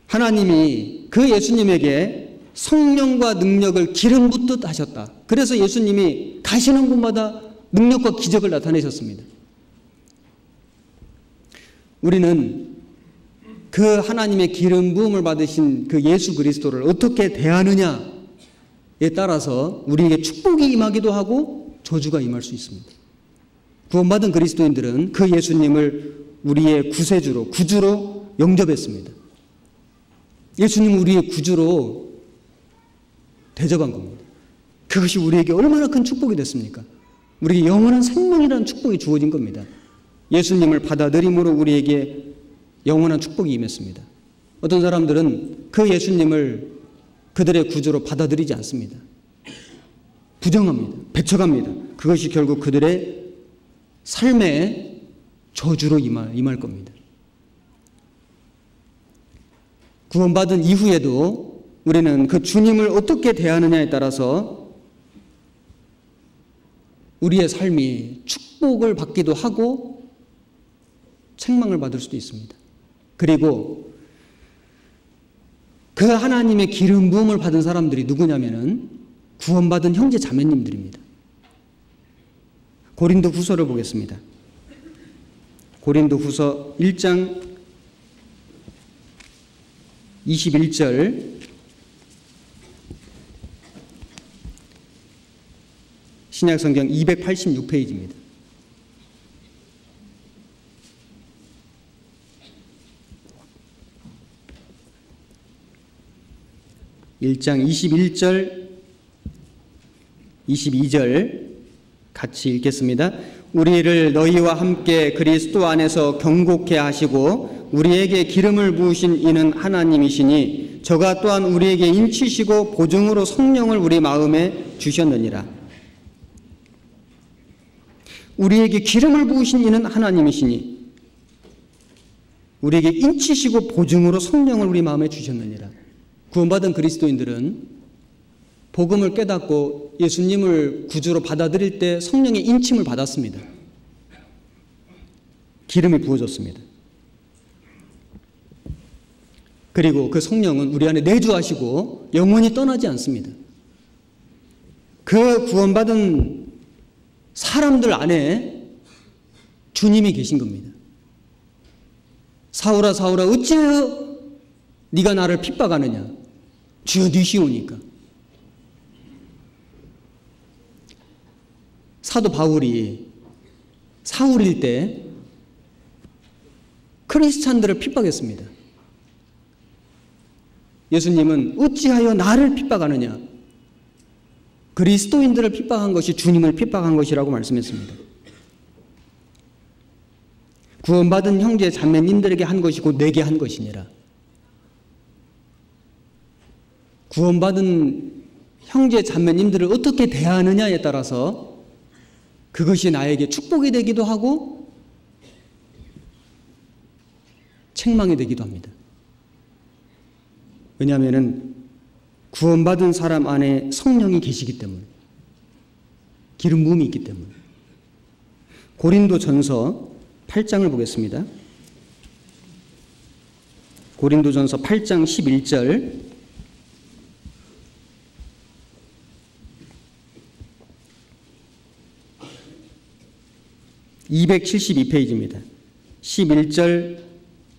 하나님이 그 예수님에게 성령과 능력을 기름 붓듯 하셨다. 그래서 예수님이 가시는 곳마다 능력과 기적을 나타내셨습니다. 우리는 그 하나님의 기름 부음을 받으신 그 예수 그리스도를 어떻게 대하느냐에 따라서 우리에게 축복이 임하기도 하고 저주가 임할 수 있습니다. 구원받은 그리스도인들은 그 예수님을 우리의 구세주로, 구주로 영접했습니다. 예수님은 우리의 구주로 대접한 겁니다. 그것이 우리에게 얼마나 큰 축복이 됐습니까? 우리에게 영원한 생명이라는 축복이 주어진 겁니다. 예수님을 받아들임으로 우리에게 영원한 축복이 임했습니다. 어떤 사람들은 그 예수님을 그들의 구주로 받아들이지 않습니다. 부정합니다. 배척합니다. 그것이 결국 그들의 삶의 저주로 임할 겁니다. 구원받은 이후에도 우리는 그 주님을 어떻게 대하느냐에 따라서 우리의 삶이 축복을 받기도 하고 책망을 받을 수도 있습니다. 그리고 그 하나님의 기름 부음을 받은 사람들이 누구냐면은 구원받은 형제 자매님들입니다. 고린도후서를 보겠습니다. 고린도후서 1장 21절 신약성경 286페이지입니다. 1장 21절 22절 같이 읽겠습니다. 우리를 너희와 함께 그리스도 안에서 경고케 하시고 우리에게 기름을 부으신 이는 하나님이시니 저가 또한 우리에게 인치시고 보증으로 성령을 우리 마음에 주셨느니라. 우리에게 기름을 부으신 이는 하나님이시니 우리에게 인치시고 보증으로 성령을 우리 마음에 주셨느니라. 구원받은 그리스도인들은 복음을 깨닫고 예수님을 구주로 받아들일 때 성령의 인침을 받았습니다. 기름이 부어졌습니다. 그리고 그 성령은 우리 안에 내주하시고 영원히 떠나지 않습니다. 그 구원받은 사람들 안에 주님이 계신 겁니다. 사울아 사울아 어찌하여 네가 나를 핍박하느냐. 주여 니시오니까. 사도 바울이 사울일 때 크리스찬들을 핍박했습니다. 예수님은 어찌하여 나를 핍박하느냐. 그리스도인들을 핍박한 것이 주님을 핍박한 것이라고 말씀했습니다. 구원받은 형제 자매님들에게 한 것이 곧 내게 한 것이니라. 구원받은 형제 자매님들을 어떻게 대하느냐에 따라서 그것이 나에게 축복이 되기도 하고 책망이 되기도 합니다. 왜냐하면 구원받은 사람 안에 성령이 계시기 때문에, 기름 부음이 있기 때문에. 고린도전서 8장을 보겠습니다. 고린도전서 8장 11절. (272페이지입니다) 11절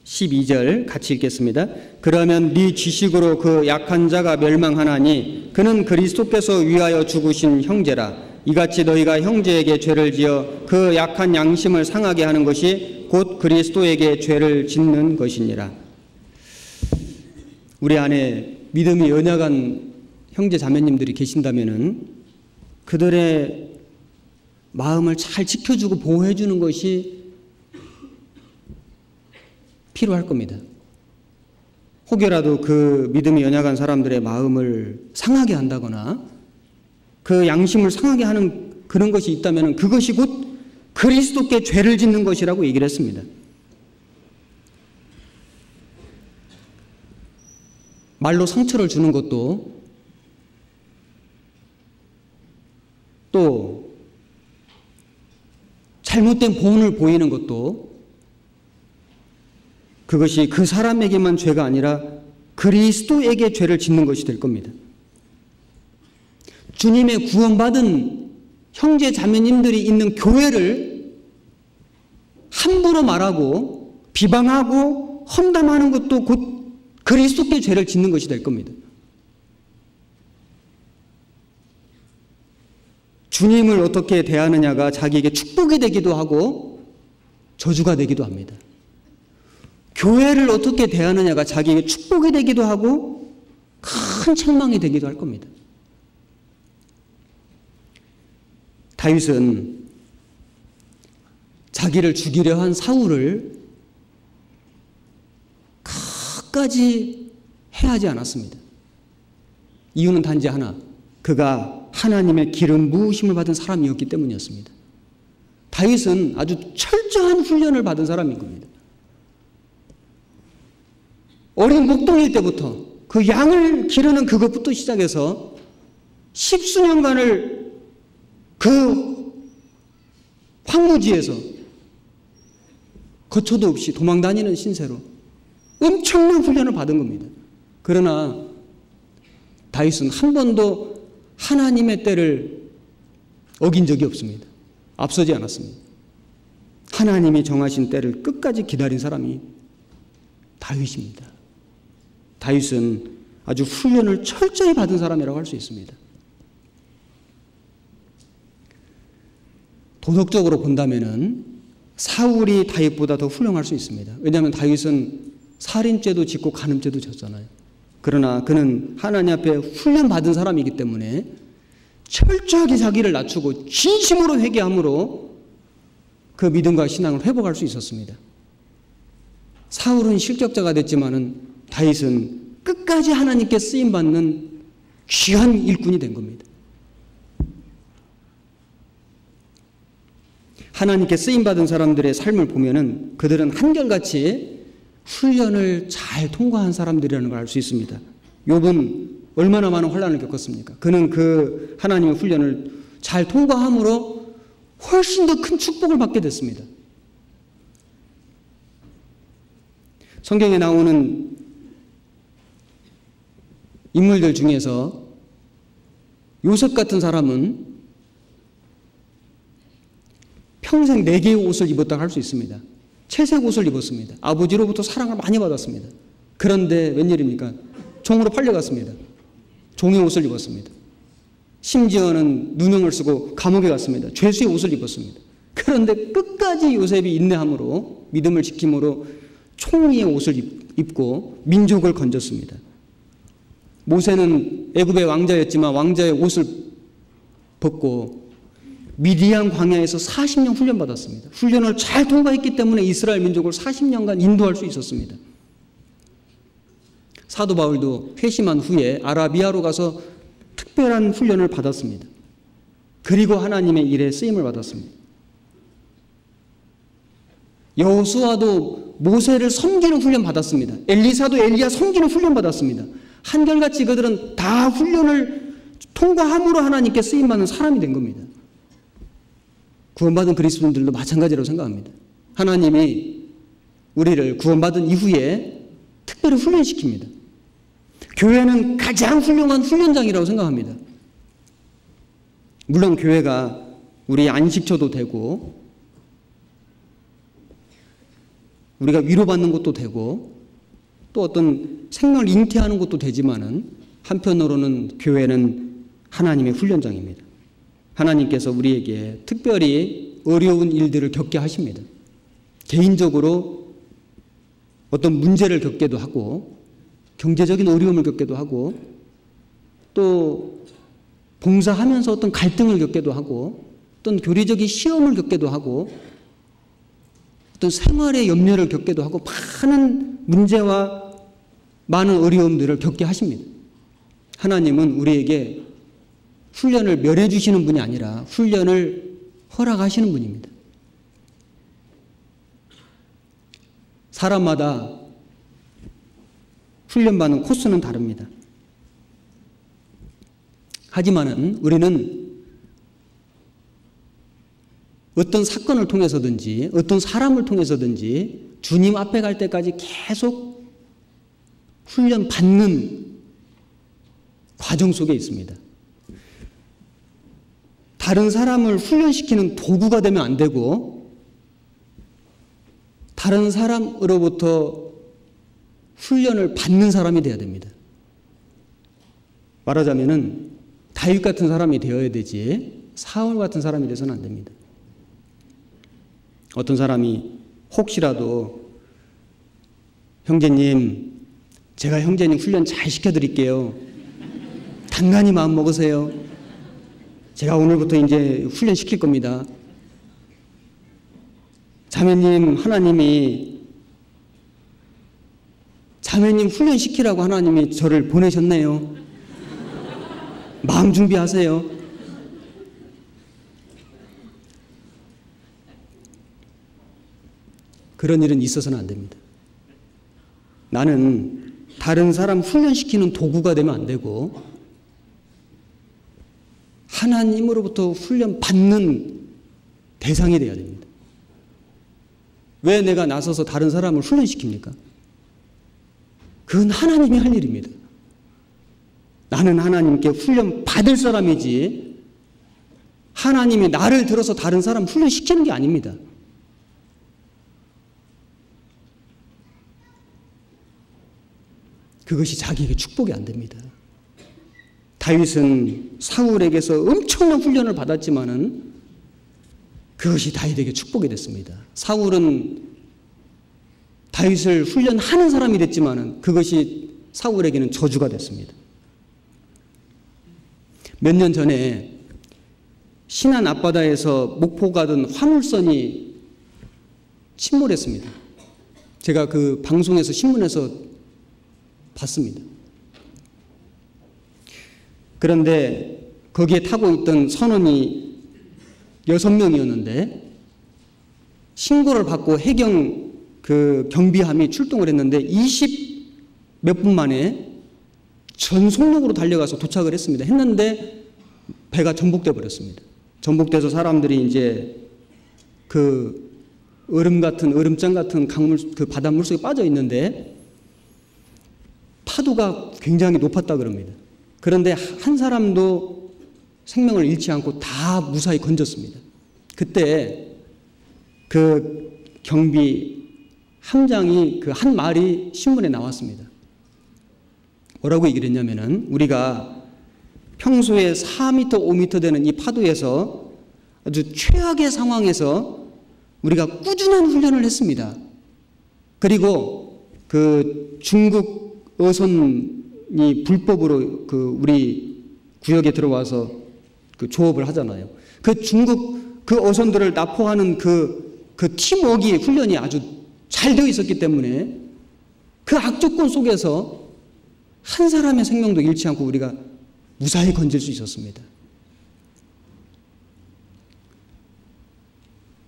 12절 같이 읽겠습니다. 그러면 네 지식으로 그 약한 자가 멸망하나니 그는 그리스도께서 위하여 죽으신 형제라. 이같이 너희가 형제에게 죄를 지어 그 약한 양심을 상하게 하는 것이 곧 그리스도에게 죄를 짓는 것이니라. 우리 안에 믿음이 연약한 형제 자매님들이 계신다면은 그들의 마음을 잘 지켜주고 보호해주는 것이 필요할 겁니다. 혹여라도 그 믿음이 연약한 사람들의 마음을 상하게 한다거나 그 양심을 상하게 하는 그런 것이 있다면 그것이 곧 그리스도께 죄를 짓는 것이라고 얘기를 했습니다. 말로 상처를 주는 것도, 또 잘못된 본을 보이는 것도, 그것이 그 사람에게만 죄가 아니라 그리스도에게 죄를 짓는 것이 될 겁니다. 주님의 구원받은 형제 자매님들이 있는 교회를 함부로 말하고 비방하고 험담하는 것도 곧 그리스도께 죄를 짓는 것이 될 겁니다. 주님을 어떻게 대하느냐가 자기에게 축복이 되기도 하고 저주가 되기도 합니다. 교회를 어떻게 대하느냐가 자기에게 축복이 되기도 하고 큰 책망이 되기도 할 겁니다. 다윗은 자기를 죽이려 한 사울을 끝까지 해하지 않았습니다. 이유는 단지 하나, 그가 하나님의 기름 부으심을 받은 사람이었기 때문이었습니다. 다윗은 아주 철저한 훈련을 받은 사람인 겁니다. 어린 목동일 때부터 그 양을 기르는 그것부터 시작해서 10수년간을 그 황무지에서 거처도 없이 도망다니는 신세로 엄청난 훈련을 받은 겁니다. 그러나 다윗은 한 번도 하나님의 때를 어긴 적이 없습니다. 앞서지 않았습니다. 하나님이 정하신 때를 끝까지 기다린 사람이 다윗입니다. 다윗은 아주 훈련을 철저히 받은 사람이라고 할 수 있습니다. 도덕적으로 본다면은 사울이 다윗보다 더 훌륭할 수 있습니다. 왜냐하면 다윗은 살인죄도 짓고 간음죄도 졌잖아요. 그러나 그는 하나님 앞에 훈련받은 사람이기 때문에 철저하게 자기를 낮추고 진심으로 회개함으로 그 믿음과 신앙을 회복할 수 있었습니다. 사울은 실격자가 됐지만은 다윗은 끝까지 하나님께 쓰임받는 귀한 일꾼이 된 겁니다. 하나님께 쓰임받은 사람들의 삶을 보면은 그들은 한결같이 훈련을 잘 통과한 사람들이라는 걸 알 수 있습니다. 욥은 얼마나 많은 환난을 겪었습니까? 그는 그 하나님의 훈련을 잘 통과함으로 훨씬 더 큰 축복을 받게 됐습니다. 성경에 나오는 인물들 중에서 요셉 같은 사람은 평생 4개의 옷을 입었다고 할 수 있습니다. 채색 옷을 입었습니다. 아버지로부터 사랑을 많이 받았습니다. 그런데 웬일입니까? 종으로 팔려갔습니다. 종의 옷을 입었습니다. 심지어는 누명을 쓰고 감옥에 갔습니다. 죄수의 옷을 입었습니다. 그런데 끝까지 요셉이 인내함으로 믿음을 지킴으로 총리의 옷을 입고 민족을 건졌습니다. 모세는 애굽의 왕자였지만 왕자의 옷을 벗고 미디안 광야에서 40년 훈련받았습니다. 훈련을 잘 통과했기 때문에 이스라엘 민족을 40년간 인도할 수 있었습니다. 사도 바울도 회심한 후에 아라비아로 가서 특별한 훈련을 받았습니다. 그리고 하나님의 일에 쓰임을 받았습니다. 여호수아도 모세를 섬기는 훈련 받았습니다. 엘리사도 엘리야 섬기는 훈련 받았습니다. 한결같이 그들은 다 훈련을 통과함으로 하나님께 쓰임받는 사람이 된 겁니다. 구원받은 그리스도인들도 마찬가지라고 생각합니다. 하나님이 우리를 구원받은 이후에 특별히 훈련시킵니다. 교회는 가장 훌륭한 훈련장이라고 생각합니다. 물론 교회가 우리 안식처도 되고 우리가 위로받는 것도 되고 또 어떤 생명을 잉태하는 것도 되지만은 한편으로는 교회는 하나님의 훈련장입니다. 하나님께서 우리에게 특별히 어려운 일들을 겪게 하십니다. 개인적으로 어떤 문제를 겪게도 하고 경제적인 어려움을 겪게도 하고 또 봉사하면서 어떤 갈등을 겪게도 하고 어떤 교리적인 시험을 겪게도 하고 어떤 생활의 염려를 겪게도 하고 많은 문제와 많은 어려움들을 겪게 하십니다. 하나님은 우리에게 훈련을 멸해 주시는 분이 아니라 훈련을 허락하시는 분입니다. 사람마다 훈련받는 코스는 다릅니다. 하지만은 우리는 어떤 사건을 통해서든지 어떤 사람을 통해서든지 주님 앞에 갈 때까지 계속 훈련받는 과정 속에 있습니다. 다른 사람을 훈련시키는 도구가 되면 안 되고 다른 사람으로부터 훈련을 받는 사람이 되어야 됩니다. 말하자면은 다윗 같은 사람이 되어야 되지 사울 같은 사람이 돼서는 안 됩니다. 어떤 사람이 혹시라도 형제님 제가 형제님 훈련 잘 시켜드릴게요. 단단히 마음 먹으세요. 제가 오늘부터 이제 훈련 시킬 겁니다. 자매님 하나님이 자매님 훈련 시키라고 하나님이 저를 보내셨네요. 마음 준비하세요. 그런 일은 있어서는 안 됩니다. 나는 다른 사람 훈련시키는 도구가 되면 안 되고 하나님으로부터 훈련받는 대상이 되어야 됩니다. 왜 내가 나서서 다른 사람을 훈련시킵니까? 그건 하나님이 할 일입니다. 나는 하나님께 훈련받을 사람이지 하나님이 나를 들어서 다른 사람 훈련시키는 게 아닙니다. 그것이 자기에게 축복이 안 됩니다. 다윗은 사울에게서 엄청난 훈련을 받았지만은 그것이 다윗에게 축복이 됐습니다. 사울은 다윗을 훈련하는 사람이 됐지만은 그것이 사울에게는 저주가 됐습니다. 몇 년 전에 신안 앞바다에서 목포 가던 화물선이 침몰했습니다. 제가 그 방송에서 신문에서 봤습니다. 그런데 거기에 타고 있던 선원이 6명이었는데 신고를 받고 해경 그 경비함이 출동을 했는데 20 몇 분 만에 전속력으로 달려가서 도착을 했는데 배가 전복돼 버렸습니다. 전복돼서 사람들이 이제 그 얼음장 같은 강물 그 바닷물 속에 빠져 있는데 파도가 굉장히 높았다 그럽니다. 그런데 한 사람도 생명을 잃지 않고 다 무사히 건졌습니다. 그때 그 경비 함장이 그 한 말이 신문에 나왔습니다. 뭐라고 얘기를 했냐면은 우리가 평소에 4m, 5m 되는 이 파도에서 아주 최악의 상황에서 우리가 꾸준한 훈련을 했습니다. 그리고 그 중국 어선이 불법으로 그 우리 구역에 들어와서 그 조업을 하잖아요. 그 중국 그 어선들을 납포하는 그 팀워크 훈련이 아주 잘 되어 있었기 때문에 그 악조건 속에서 한 사람의 생명도 잃지 않고 우리가 무사히 건질 수 있었습니다.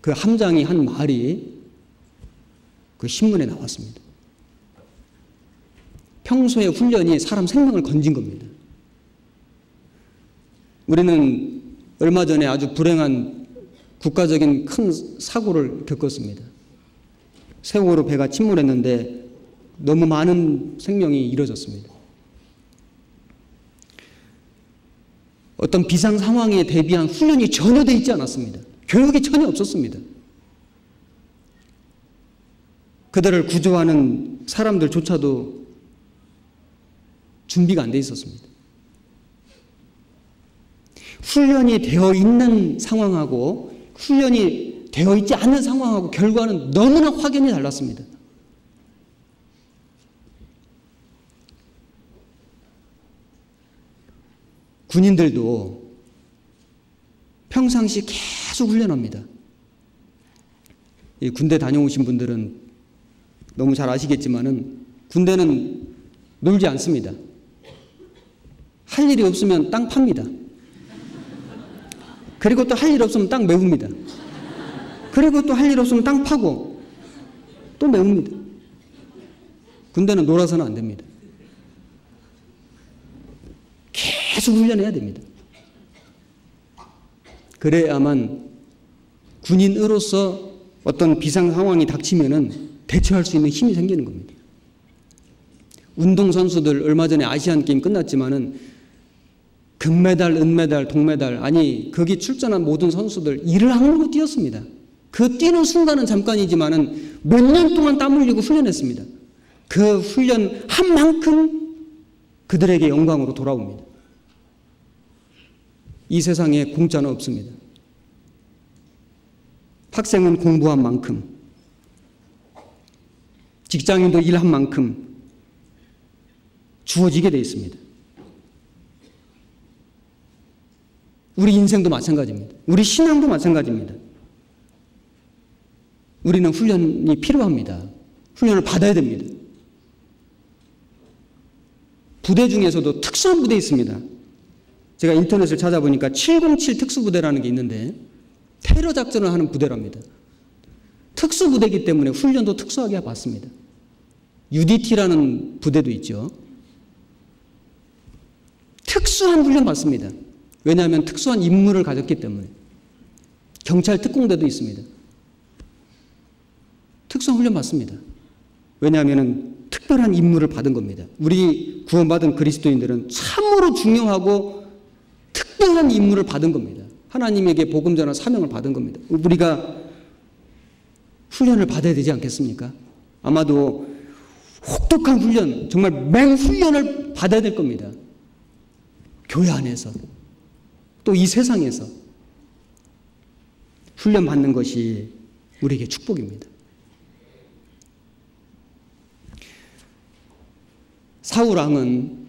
그 함장이 한 말이 그 신문에 나왔습니다. 평소에 훈련이 사람 생명을 건진 겁니다. 우리는 얼마 전에 아주 불행한 국가적인 큰 사고를 겪었습니다. 세월호 배가 침몰했는데 너무 많은 생명이 잃어졌습니다. 어떤 비상 상황에 대비한 훈련이 전혀 되어 있지 않았습니다. 교육이 전혀 없었습니다. 그들을 구조하는 사람들조차도 준비가 안 돼 있었습니다. 훈련이 되어 있는 상황하고 훈련이 되어 있지 않는 상황하고 결과는 너무나 확연히 달랐습니다. 군인들도 평상시 계속 훈련합니다. 이 군대 다녀오신 분들은 너무 잘 아시겠지만은 군대는 놀지 않습니다. 할 일이 없으면 땅 팝니다. 그리고 또 할 일 없으면 땅 메웁니다. 그리고 또 할 일 없으면 땅 파고 또 메웁니다. 군대는 놀아서는 안 됩니다. 계속 훈련해야 됩니다. 그래야만 군인으로서 어떤 비상 상황이 닥치면은 대처할 수 있는 힘이 생기는 겁니다. 운동선수들 얼마 전에 아시안 게임 끝났지만은 금메달, 은메달, 동메달, 아니 거기 출전한 모든 선수들 이를 악물고 뛰었습니다. 그 뛰는 순간은 잠깐이지만은 몇 년 동안 땀 흘리고 훈련했습니다. 그 훈련한 만큼 그들에게 영광으로 돌아옵니다. 이 세상에 공짜는 없습니다. 학생은 공부한 만큼, 직장인도 일한 만큼 주어지게 되어 있습니다. 우리 인생도 마찬가지입니다. 우리 신앙도 마찬가지입니다. 우리는 훈련이 필요합니다. 훈련을 받아야 됩니다. 부대 중에서도 특수한 부대 있습니다. 제가 인터넷을 찾아보니까 707 특수부대라는 게 있는데 테러 작전을 하는 부대랍니다. 특수부대이기 때문에 훈련도 특수하게 받습니다. UDT라는 부대도 있죠. 특수한 훈련 받습니다. 왜냐하면 특수한 임무를 가졌기 때문에. 경찰 특공대도 있습니다. 특수한 훈련 받습니다. 왜냐하면 특별한 임무를 받은 겁니다. 우리 구원받은 그리스도인들은 참으로 중요하고 특별한 임무를 받은 겁니다. 하나님에게 복음 전할 사명을 받은 겁니다. 우리가 훈련을 받아야 되지 않겠습니까? 아마도 혹독한 훈련, 정말 맹훈련을 받아야 될 겁니다. 교회 안에서 또 이 세상에서 훈련 받는 것이 우리에게 축복입니다. 사울 왕은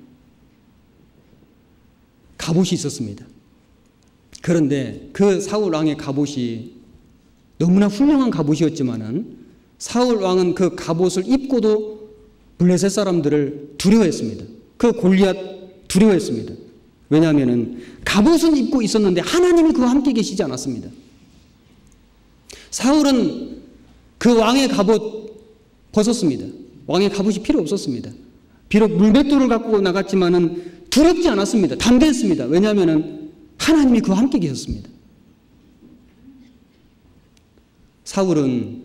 갑옷이 있었습니다. 그런데 그 사울 왕의 갑옷이 너무나 훌륭한 갑옷이었지만은 사울 왕은 그 갑옷을 입고도 블레셋 사람들을 두려워했습니다. 그 골리앗 두려워했습니다. 왜냐하면은 갑옷은 입고 있었는데 하나님이 그와 함께 계시지 않았습니다. 사울은 그 왕의 갑옷 벗었습니다. 왕의 갑옷이 필요 없었습니다. 비록 물맷돌을 갖고 나갔지만은 두렵지 않았습니다. 담대했습니다. 왜냐하면은 하나님이 그와 함께 계셨습니다. 사울은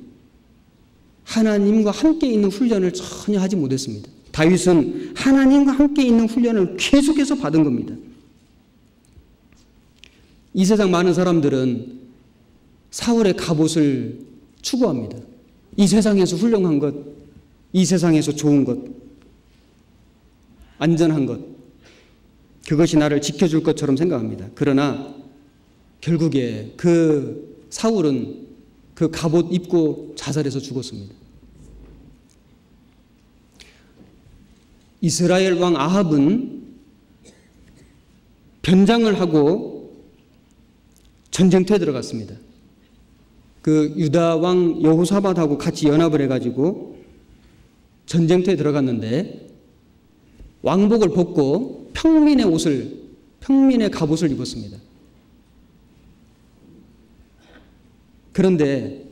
하나님과 함께 있는 훈련을 전혀 하지 못했습니다. 다윗은 하나님과 함께 있는 훈련을 계속해서 받은 겁니다. 이 세상 많은 사람들은 사울의 갑옷을 추구합니다. 이 세상에서 훌륭한 것, 이 세상에서 좋은 것, 안전한 것, 그것이 나를 지켜줄 것처럼 생각합니다. 그러나 결국에 그 사울은 그 갑옷 입고 자살해서 죽었습니다. 이스라엘 왕 아합은 변장을 하고 전쟁터에 들어갔습니다. 그 유다 왕 여호사밧하고 같이 연합을 해가지고 전쟁터에 들어갔는데 왕복을 벗고 평민의 갑옷을 입었습니다. 그런데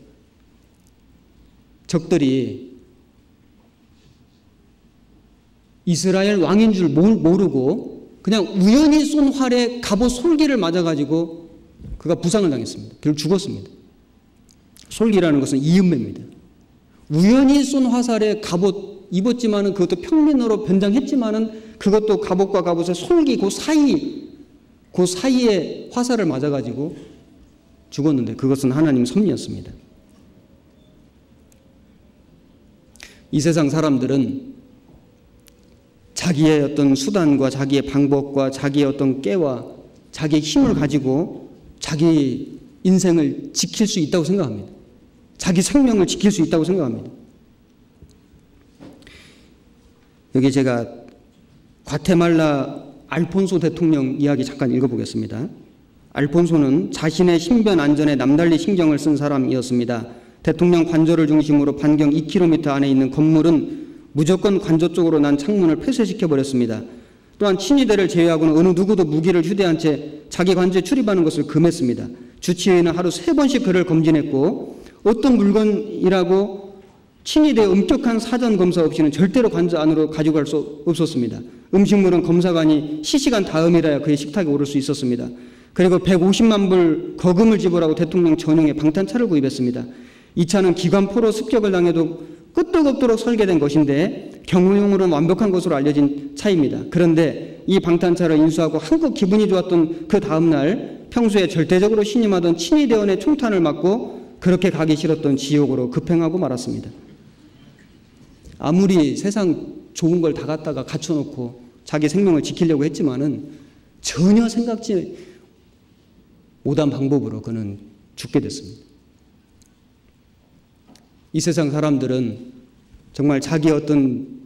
적들이 이스라엘 왕인 줄 모르고 그냥 우연히 쏜 활에 갑옷 솔기를 맞아가지고 그가 부상을 당했습니다. 결국 죽었습니다. 솔기라는 것은 이음매입니다. 우연히 쏜 화살에 갑옷 입었지만은 그것도 평민으로 변장했지만은 그것도 갑옷과 갑옷의 솔기 그 사이에 화살을 맞아가지고 죽었는데 그것은 하나님 섭리였습니다. 이 세상 사람들은 자기의 어떤 수단과 자기의 방법과 자기의 어떤 깨와 자기의 힘을 가지고 자기 인생을 지킬 수 있다고 생각합니다. 자기 생명을 지킬 수 있다고 생각합니다. 여기 제가 과테말라 알폰소 대통령 이야기 잠깐 읽어보겠습니다. 알폰소는 자신의 신변 안전에 남달리 신경을 쓴 사람이었습니다. 대통령 관저를 중심으로 반경 2km 안에 있는 건물은 무조건 관저 쪽으로 난 창문을 폐쇄시켜버렸습니다. 또한 친위대를 제외하고는 어느 누구도 무기를 휴대한 채 자기 관저에 출입하는 것을 금했습니다. 주치의는 하루 3번씩 그를 검진했고 어떤 물건이라고 친위대의 엄격한 사전 검사 없이는 절대로 관저 안으로 가져갈 수 없었습니다. 음식물은 검사관이 실시간 다음이라야 그의 식탁에 오를 수 있었습니다. 그리고 150만 불 거금을 지불하고 대통령 전용의 방탄차를 구입했습니다. 이 차는 기관포로 습격을 당해도 끄떡없도록 설계된 것인데 경호용으로는 완벽한 것으로 알려진 차입니다. 그런데 이 방탄차를 인수하고 한껏 기분이 좋았던 그 다음날 평소에 절대적으로 신임하던 친위대원의 총탄을 맞고 그렇게 가기 싫었던 지옥으로 급행하고 말았습니다. 아무리 세상 좋은 걸 다 갖다가 갖춰놓고 자기 생명을 지키려고 했지만은 전혀 생각지 못한 방법으로 그는 죽게 됐습니다. 이 세상 사람들은 정말 자기의 어떤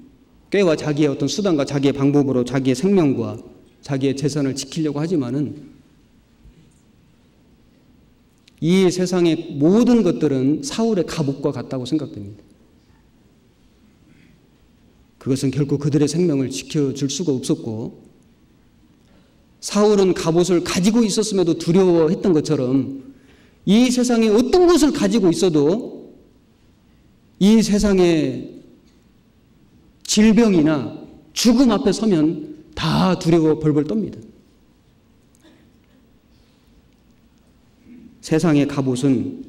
꾀와 자기의 어떤 수단과 자기의 방법으로 자기의 생명과 자기의 재산을 지키려고 하지만은 이 세상의 모든 것들은 사울의 갑옷과 같다고 생각됩니다. 그것은 결코 그들의 생명을 지켜줄 수가 없었고 사울은 갑옷을 가지고 있었음에도 두려워했던 것처럼 이 세상에 어떤 것을 가지고 있어도 이 세상의 질병이나 죽음 앞에 서면 다 두려워 벌벌 떱니다. 세상의 갑옷은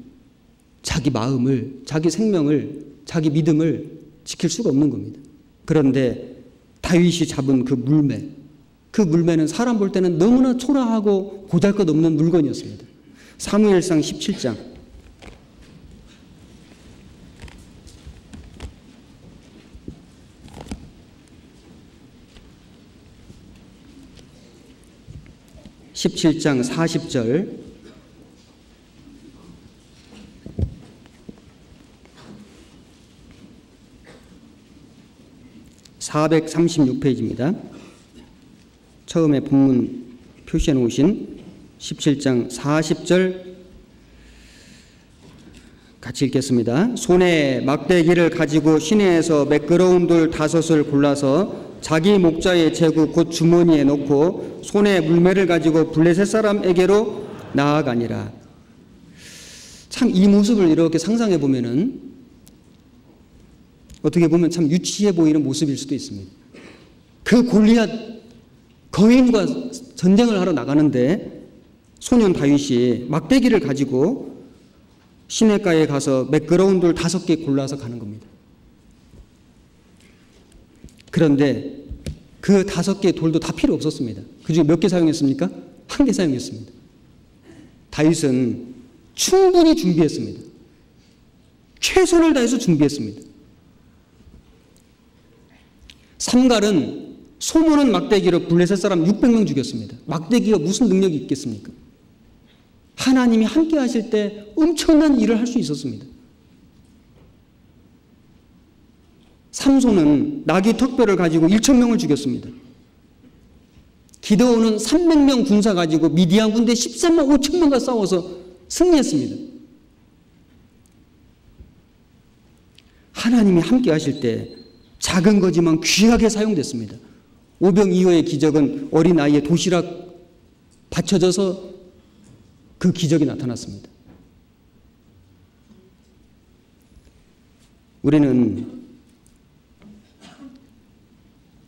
자기 마음을, 자기 생명을, 자기 믿음을 지킬 수가 없는 겁니다. 그런데 다윗이 잡은 그 물매는 사람 볼 때는 너무나 초라하고 보잘것없는 물건이었습니다. 사무엘상 17장 17장 40절 (436페이지입니다) 처음에 본문 표시해 놓으신 17장 40절 같이 읽겠습니다. 손에 막대기를 가지고 시내에서 매끄러운 돌 5을 골라서 자기 목자의 제구 곧 주머니에 넣고 손에 물매를 가지고 블레셋 사람에게로 나아가니라. 참 이 모습을 이렇게 상상해 보면은 어떻게 보면 참 유치해 보이는 모습일 수도 있습니다. 그 골리앗 거인과 전쟁을 하러 나가는데 소년 다윗이 막대기를 가지고 시내가에 가서 매끄러운 돌 5개 골라서 가는 겁니다. 그런데 그 5개의 돌도 다 필요 없었습니다. 그중에 몇 개 사용했습니까? 1개 사용했습니다. 다윗은 충분히 준비했습니다. 최선을 다해서 준비했습니다. 삼갈은 소모는 막대기로 블레셋 사람 600명 죽였습니다. 막대기가 무슨 능력이 있겠습니까? 하나님이 함께 하실 때 엄청난 일을 할 수 있었습니다. 삼손은 나귀 턱뼈를 가지고 1,000명을 죽였습니다. 기드온은 300명 군사 가지고 미디안 군대 13만 5천명과 싸워서 승리했습니다. 하나님이 함께 하실 때 작은 거지만 귀하게 사용됐습니다. 오병 이어의 기적은 어린아이의 도시락 받쳐져서 그 기적이 나타났습니다. 우리는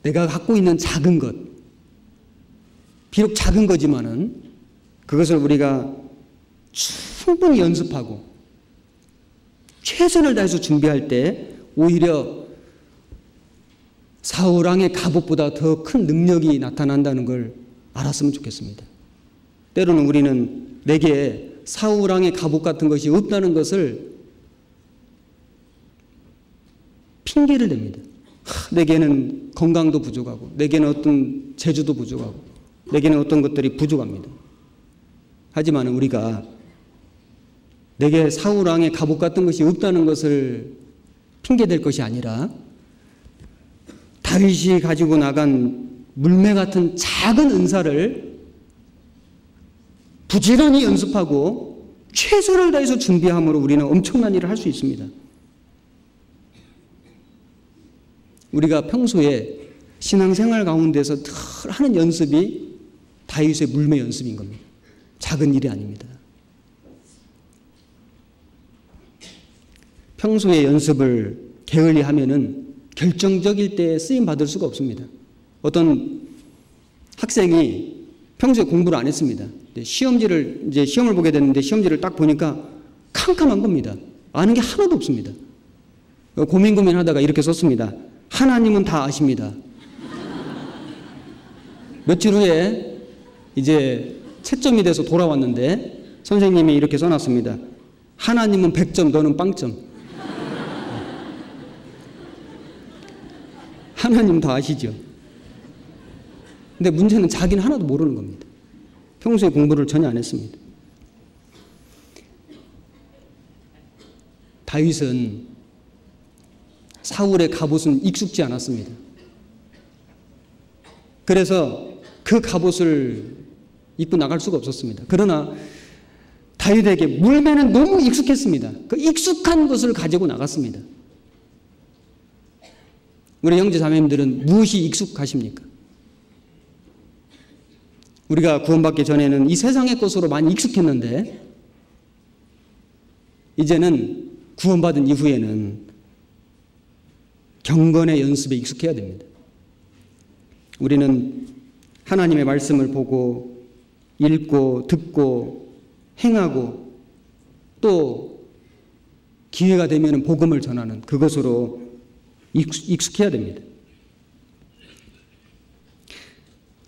내가 갖고 있는 작은 것, 비록 작은 거지만은 그것을 우리가 충분히 연습하고 최선을 다해서 준비할 때 오히려 사울왕의 갑옷보다 더 큰 능력이 나타난다는 걸 알았으면 좋겠습니다. 때로는 우리는 내게 사울왕의 갑옷 같은 것이 없다는 것을 핑계를 댑니다. 내게는 건강도 부족하고, 내게는 어떤 재주도 부족하고, 내게는 어떤 것들이 부족합니다. 하지만 우리가 내게 사울왕의 갑옷 같은 것이 없다는 것을 핑계댈 것이 아니라 다윗이 가지고 나간 물매 같은 작은 은사를 부지런히 연습하고 최선을 다해서 준비함으로 우리는 엄청난 일을 할 수 있습니다. 우리가 평소에 신앙생활 가운데서 늘 하는 연습이 다윗의 물매 연습인 겁니다. 작은 일이 아닙니다. 평소에 연습을 게을리 하면은 결정적일 때 쓰임 받을 수가 없습니다. 어떤 학생이 평소에 공부를 안 했습니다. 시험을 보게 됐는데 시험지를 딱 보니까 캄캄한 겁니다. 아는 게 하나도 없습니다. 고민하다가 이렇게 썼습니다. 하나님은 다 아십니다. 며칠 후에 이제 채점이 돼서 돌아왔는데 선생님이 이렇게 써놨습니다. 하나님은 100점, 너는 빵점. 하나님 다 아시죠? 근데 문제는 자기는 하나도 모르는 겁니다. 평소에 공부를 전혀 안 했습니다. 다윗은 사울의 갑옷은 익숙지 않았습니다. 그래서 그 갑옷을 입고 나갈 수가 없었습니다. 그러나 다윗에게 물매는 너무 익숙했습니다. 그 익숙한 것을 가지고 나갔습니다. 우리 형제 자매님들은 무엇이 익숙하십니까? 우리가 구원받기 전에는 이 세상의 것으로 많이 익숙했는데 이제는 구원받은 이후에는 경건의 연습에 익숙해야 됩니다. 우리는 하나님의 말씀을 보고 읽고 듣고 행하고 또 기회가 되면 복음을 전하는 그것으로 익숙해야 됩니다.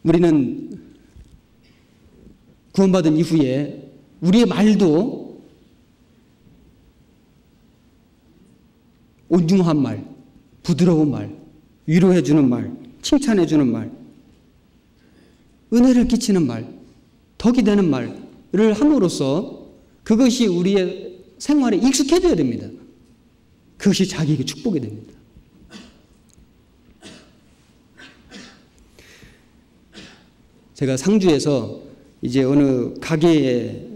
우리는 구원받은 이후에 우리의 말도 온중한 말, 부드러운 말, 위로해주는 말, 칭찬해주는 말, 은혜를 끼치는 말, 덕이 되는 말을 함으로써 그것이 우리의 생활에 익숙해져야 됩니다. 그것이 자기에게 축복이 됩니다. 제가 상주에서 이제 어느 가게에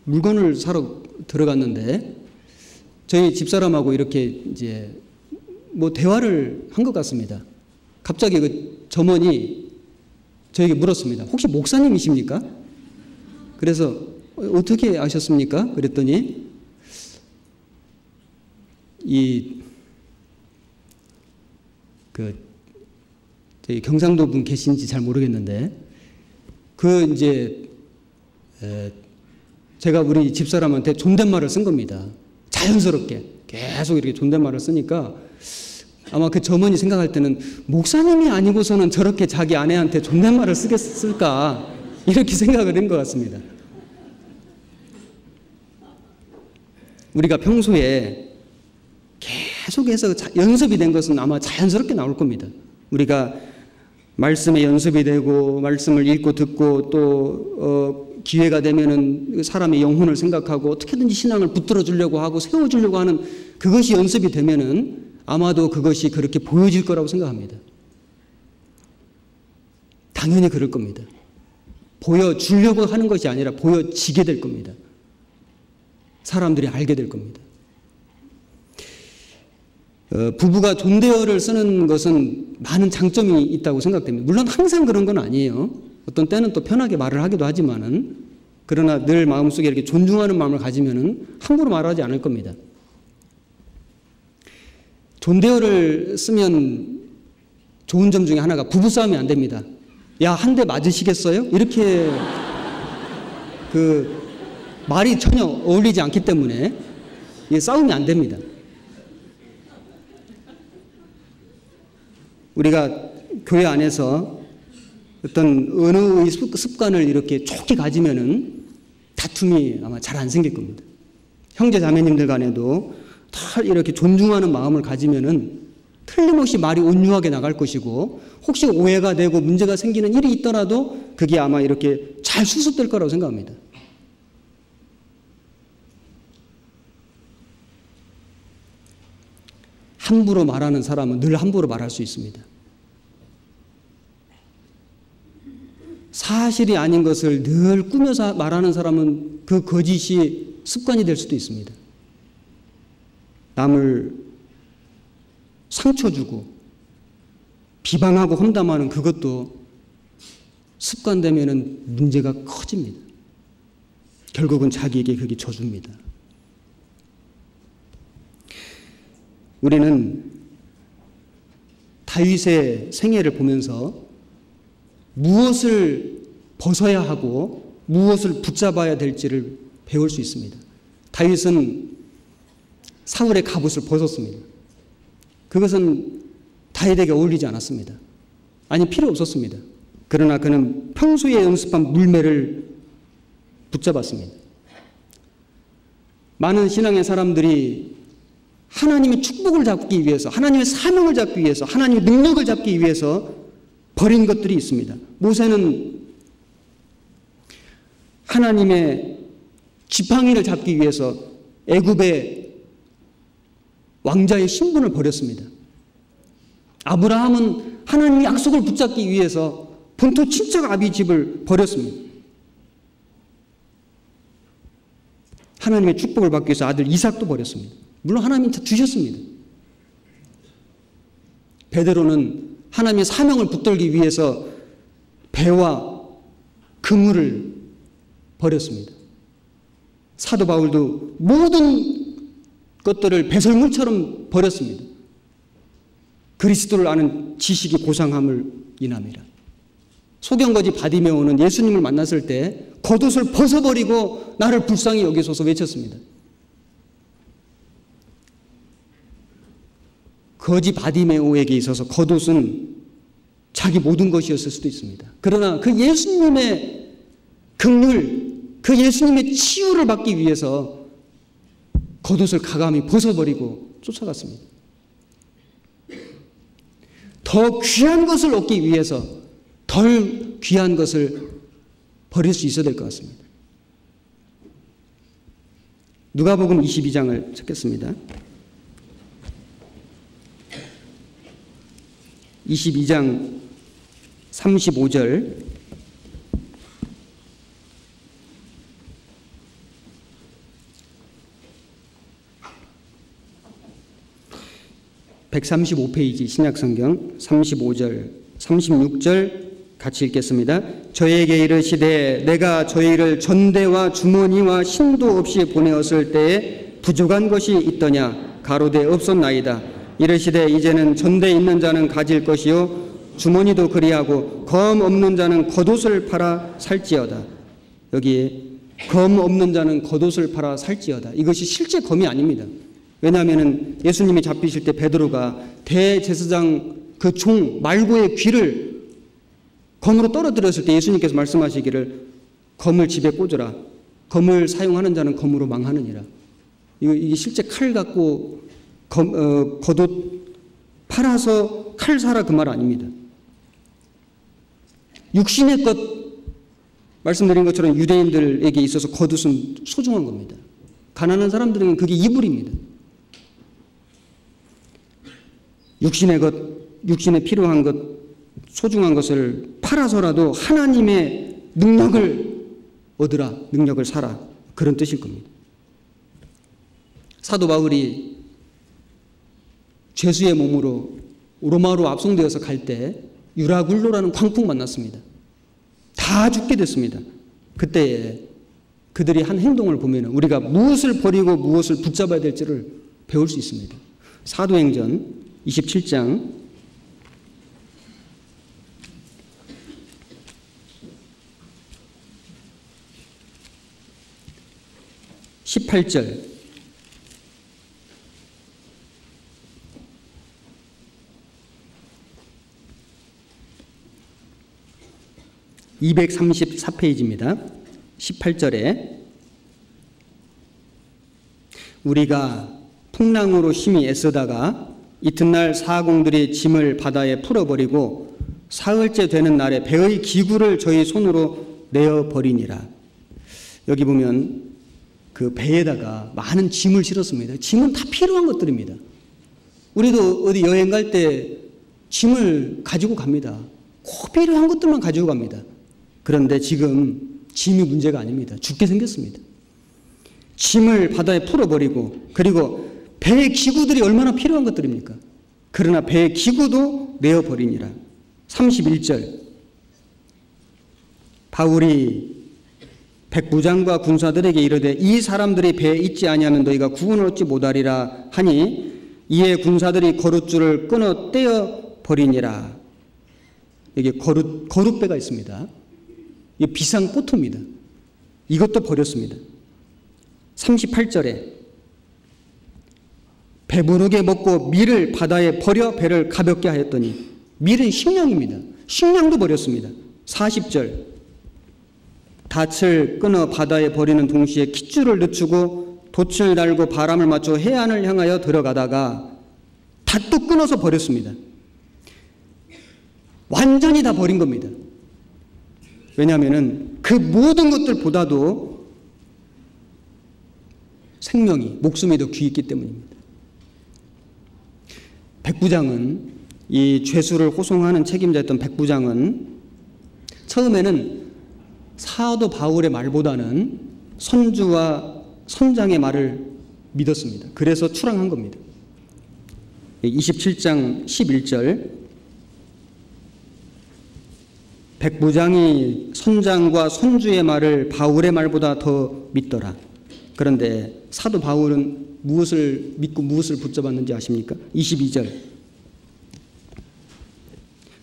물건을 사러 들어갔는데 저희 집사람하고 이렇게 이제 뭐 대화를 한 것 같습니다. 갑자기 그 점원이 저에게 물었습니다. 혹시 목사님이십니까? 그래서 어떻게 아셨습니까? 그랬더니 저희 경상도 분 계신지 잘 모르겠는데 이제 제가 우리 집사람한테 존댓말을 쓴 겁니다. 자연스럽게 계속 이렇게 존댓말을 쓰니까 아마 그 점원이 생각할 때는 목사님이 아니고서는 저렇게 자기 아내한테 존댓말을 쓰겠을까 이렇게 생각을 한 것 같습니다. 우리가 평소에 계속해서 연습이 된 것은 아마 자연스럽게 나올 겁니다. 우리가 말씀에 연습이 되고 말씀을 읽고 듣고 또 기회가 되면은 사람의 영혼을 생각하고 어떻게든지 신앙을 붙들어 주려고 하고 세워 주려고 하는 그것이 연습이 되면은 아마도 그것이 그렇게 보여질 거라고 생각합니다. 당연히 그럴 겁니다. 보여주려고 하는 것이 아니라 보여지게 될 겁니다. 사람들이 알게 될 겁니다. 부부가 존대어를 쓰는 것은 많은 장점이 있다고 생각됩니다. 물론 항상 그런 건 아니에요. 어떤 때는 또 편하게 말을 하기도 하지만은 그러나 늘 마음속에 이렇게 존중하는 마음을 가지면은 함부로 말하지 않을 겁니다. 존대어를 쓰면 좋은 점 중에 하나가 부부싸움이 안 됩니다. 야, 한 대 맞으시겠어요? 이렇게 말이 전혀 어울리지 않기 때문에 이게 싸움이 안 됩니다. 우리가 교회 안에서 어떤 언어의 습관을 이렇게 좋게 가지면은 다툼이 아마 잘 안 생길 겁니다. 형제 자매님들 간에도 다 이렇게 존중하는 마음을 가지면은 틀림없이 말이 온유하게 나갈 것이고, 혹시 오해가 되고 문제가 생기는 일이 있더라도 그게 아마 이렇게 잘 수습될 거라고 생각합니다. 함부로 말하는 사람은 늘 함부로 말할 수 있습니다. 사실이 아닌 것을 늘 꾸며서 말하는 사람은 그 거짓이 습관이 될 수도 있습니다. 남을 상처 주고 비방하고 험담하는 그것도 습관되면은 문제가 커집니다. 결국은 자기에게 그게 저주입니다. 우리는 다윗의 생애를 보면서 무엇을 벗어야 하고 무엇을 붙잡아야 될지를 배울 수 있습니다. 다윗은 사울의 갑옷을 벗었습니다. 그것은 다윗에게 어울리지 않았습니다. 아니, 필요 없었습니다. 그러나 그는 평소에 연습한 물매를 붙잡았습니다. 많은 신앙의 사람들이 하나님의 축복을 잡기 위해서, 하나님의 사명을 잡기 위해서, 하나님의 능력을 잡기 위해서 버린 것들이 있습니다. 모세는 하나님의 지팡이를 잡기 위해서 애굽의 왕자의 신분을 버렸습니다. 아브라함은 하나님의 약속을 붙잡기 위해서 본토 친척 아비집을 버렸습니다. 하나님의 축복을 받기 위해서 아들 이삭도 버렸습니다. 물론 하나님이 다 주셨습니다. 베드로는 하나님의 사명을 붙들기 위해서 배와 그물을 버렸습니다. 사도 바울도 모든 것들을 배설물처럼 버렸습니다. 그리스도를 아는 지식이 고상함을 인함이라. 소경거지 바디메오는 예수님을 만났을 때 겉옷을 벗어버리고 나를 불쌍히 여기소서 외쳤습니다. 거지 바디메오에게 있어서 겉옷은 자기 모든 것이었을 수도 있습니다. 그러나 그 예수님의 긍휼, 그 예수님의 치유를 받기 위해서 겉옷을 가감히 벗어버리고 쫓아갔습니다. 더 귀한 것을 얻기 위해서 덜 귀한 것을 버릴 수 있어야 될 것 같습니다. 누가복음 22장을 찾겠습니다. 22장 35절. (135페이지) 신약성경 35절 36절 같이 읽겠습니다. 저에게 이르시되 내가 저희를 전대와 주머니와 신도 없이 보내었을 때에 부족한 것이 있더냐 가로되 없었나이다. 이르시되 이제는 전대 있는 자는 가질 것이요 주머니도 그리하고 검 없는 자는 겉옷을 팔아 살지어다. 여기 검 없는 자는 겉옷을 팔아 살지어다. 이것이 실제 검이 아닙니다. 왜냐하면 예수님이 잡히실 때 베드로가 대제사장 그 종 말고의 귀를 검으로 떨어뜨렸을 때 예수님께서 말씀하시기를 검을 집에 꽂으라. 검을 사용하는 자는 검으로 망하느니라. 이게 실제 칼 갖고 겉옷 팔아서 칼 사라 그 말 아닙니다. 육신의 것 말씀드린 것처럼 유대인들에게 있어서 겉옷은 소중한 겁니다. 가난한 사람들에게는 그게 이불입니다. 육신의 것, 육신에 필요한 것, 소중한 것을 팔아서라도 하나님의 능력을 얻으라, 능력을 사라, 그런 뜻일 겁니다. 사도 바울이 죄수의 몸으로 로마로 압송되어서 갈 때 유라굴로라는 광풍 만났습니다. 다 죽게 됐습니다. 그때에 그들이 한 행동을 보면 우리가 무엇을 버리고 무엇을 붙잡아야 될지를 배울 수 있습니다. 사도행전 27장 18절, 234페이지입니다. 18절에 우리가 풍랑으로 심히 애쓰다가 이튿날 사공들이 짐을 바다에 풀어버리고 사흘째 되는 날에 배의 기구를 저희 손으로 내어버리니라. 여기 보면 그 배에다가 많은 짐을 실었습니다. 짐은 다 필요한 것들입니다. 우리도 어디 여행 갈 때 짐을 가지고 갑니다. 꼭 필요한 것들만 가지고 갑니다. 그런데 지금 짐이 문제가 아닙니다. 죽게 생겼습니다. 짐을 바다에 풀어버리고, 그리고 배의 기구들이 얼마나 필요한 것들입니까? 그러나 배의 기구도 내어버리니라. 31절, 바울이 백부장과 군사들에게 이르되 이 사람들이 배에 있지 아니하면 너희가 구원을 얻지 못하리라 하니 이에 군사들이 거룻줄을 끊어 떼어 버리니라. 여기 거룻배가 있습니다. 이 비상 보트입니다. 이것도 버렸습니다. 38절에 배부르게 먹고 밀을 바다에 버려 배를 가볍게 하였더니, 밀은 식량입니다. 식량도 버렸습니다. 40절, 닻을 끊어 바다에 버리는 동시에 깃줄을 늦추고 돛을 달고 바람을 맞춰 해안을 향하여 들어가다가 닷도 끊어서 버렸습니다. 완전히 다 버린 겁니다. 왜냐하면 그 모든 것들보다도 생명이, 목숨이 더 귀했기 때문입니다. 백부장은, 이 죄수를 호송하는 책임자였던 백부장은 처음에는 사도 바울의 말보다는 선주와 선장의 말을 믿었습니다. 그래서 출항한 겁니다. 27장 11절, 백부장이 선장과 선주의 말을 바울의 말보다 더 믿더라. 그런데 사도 바울은 무엇을 믿고 무엇을 붙잡았는지 아십니까? 22절,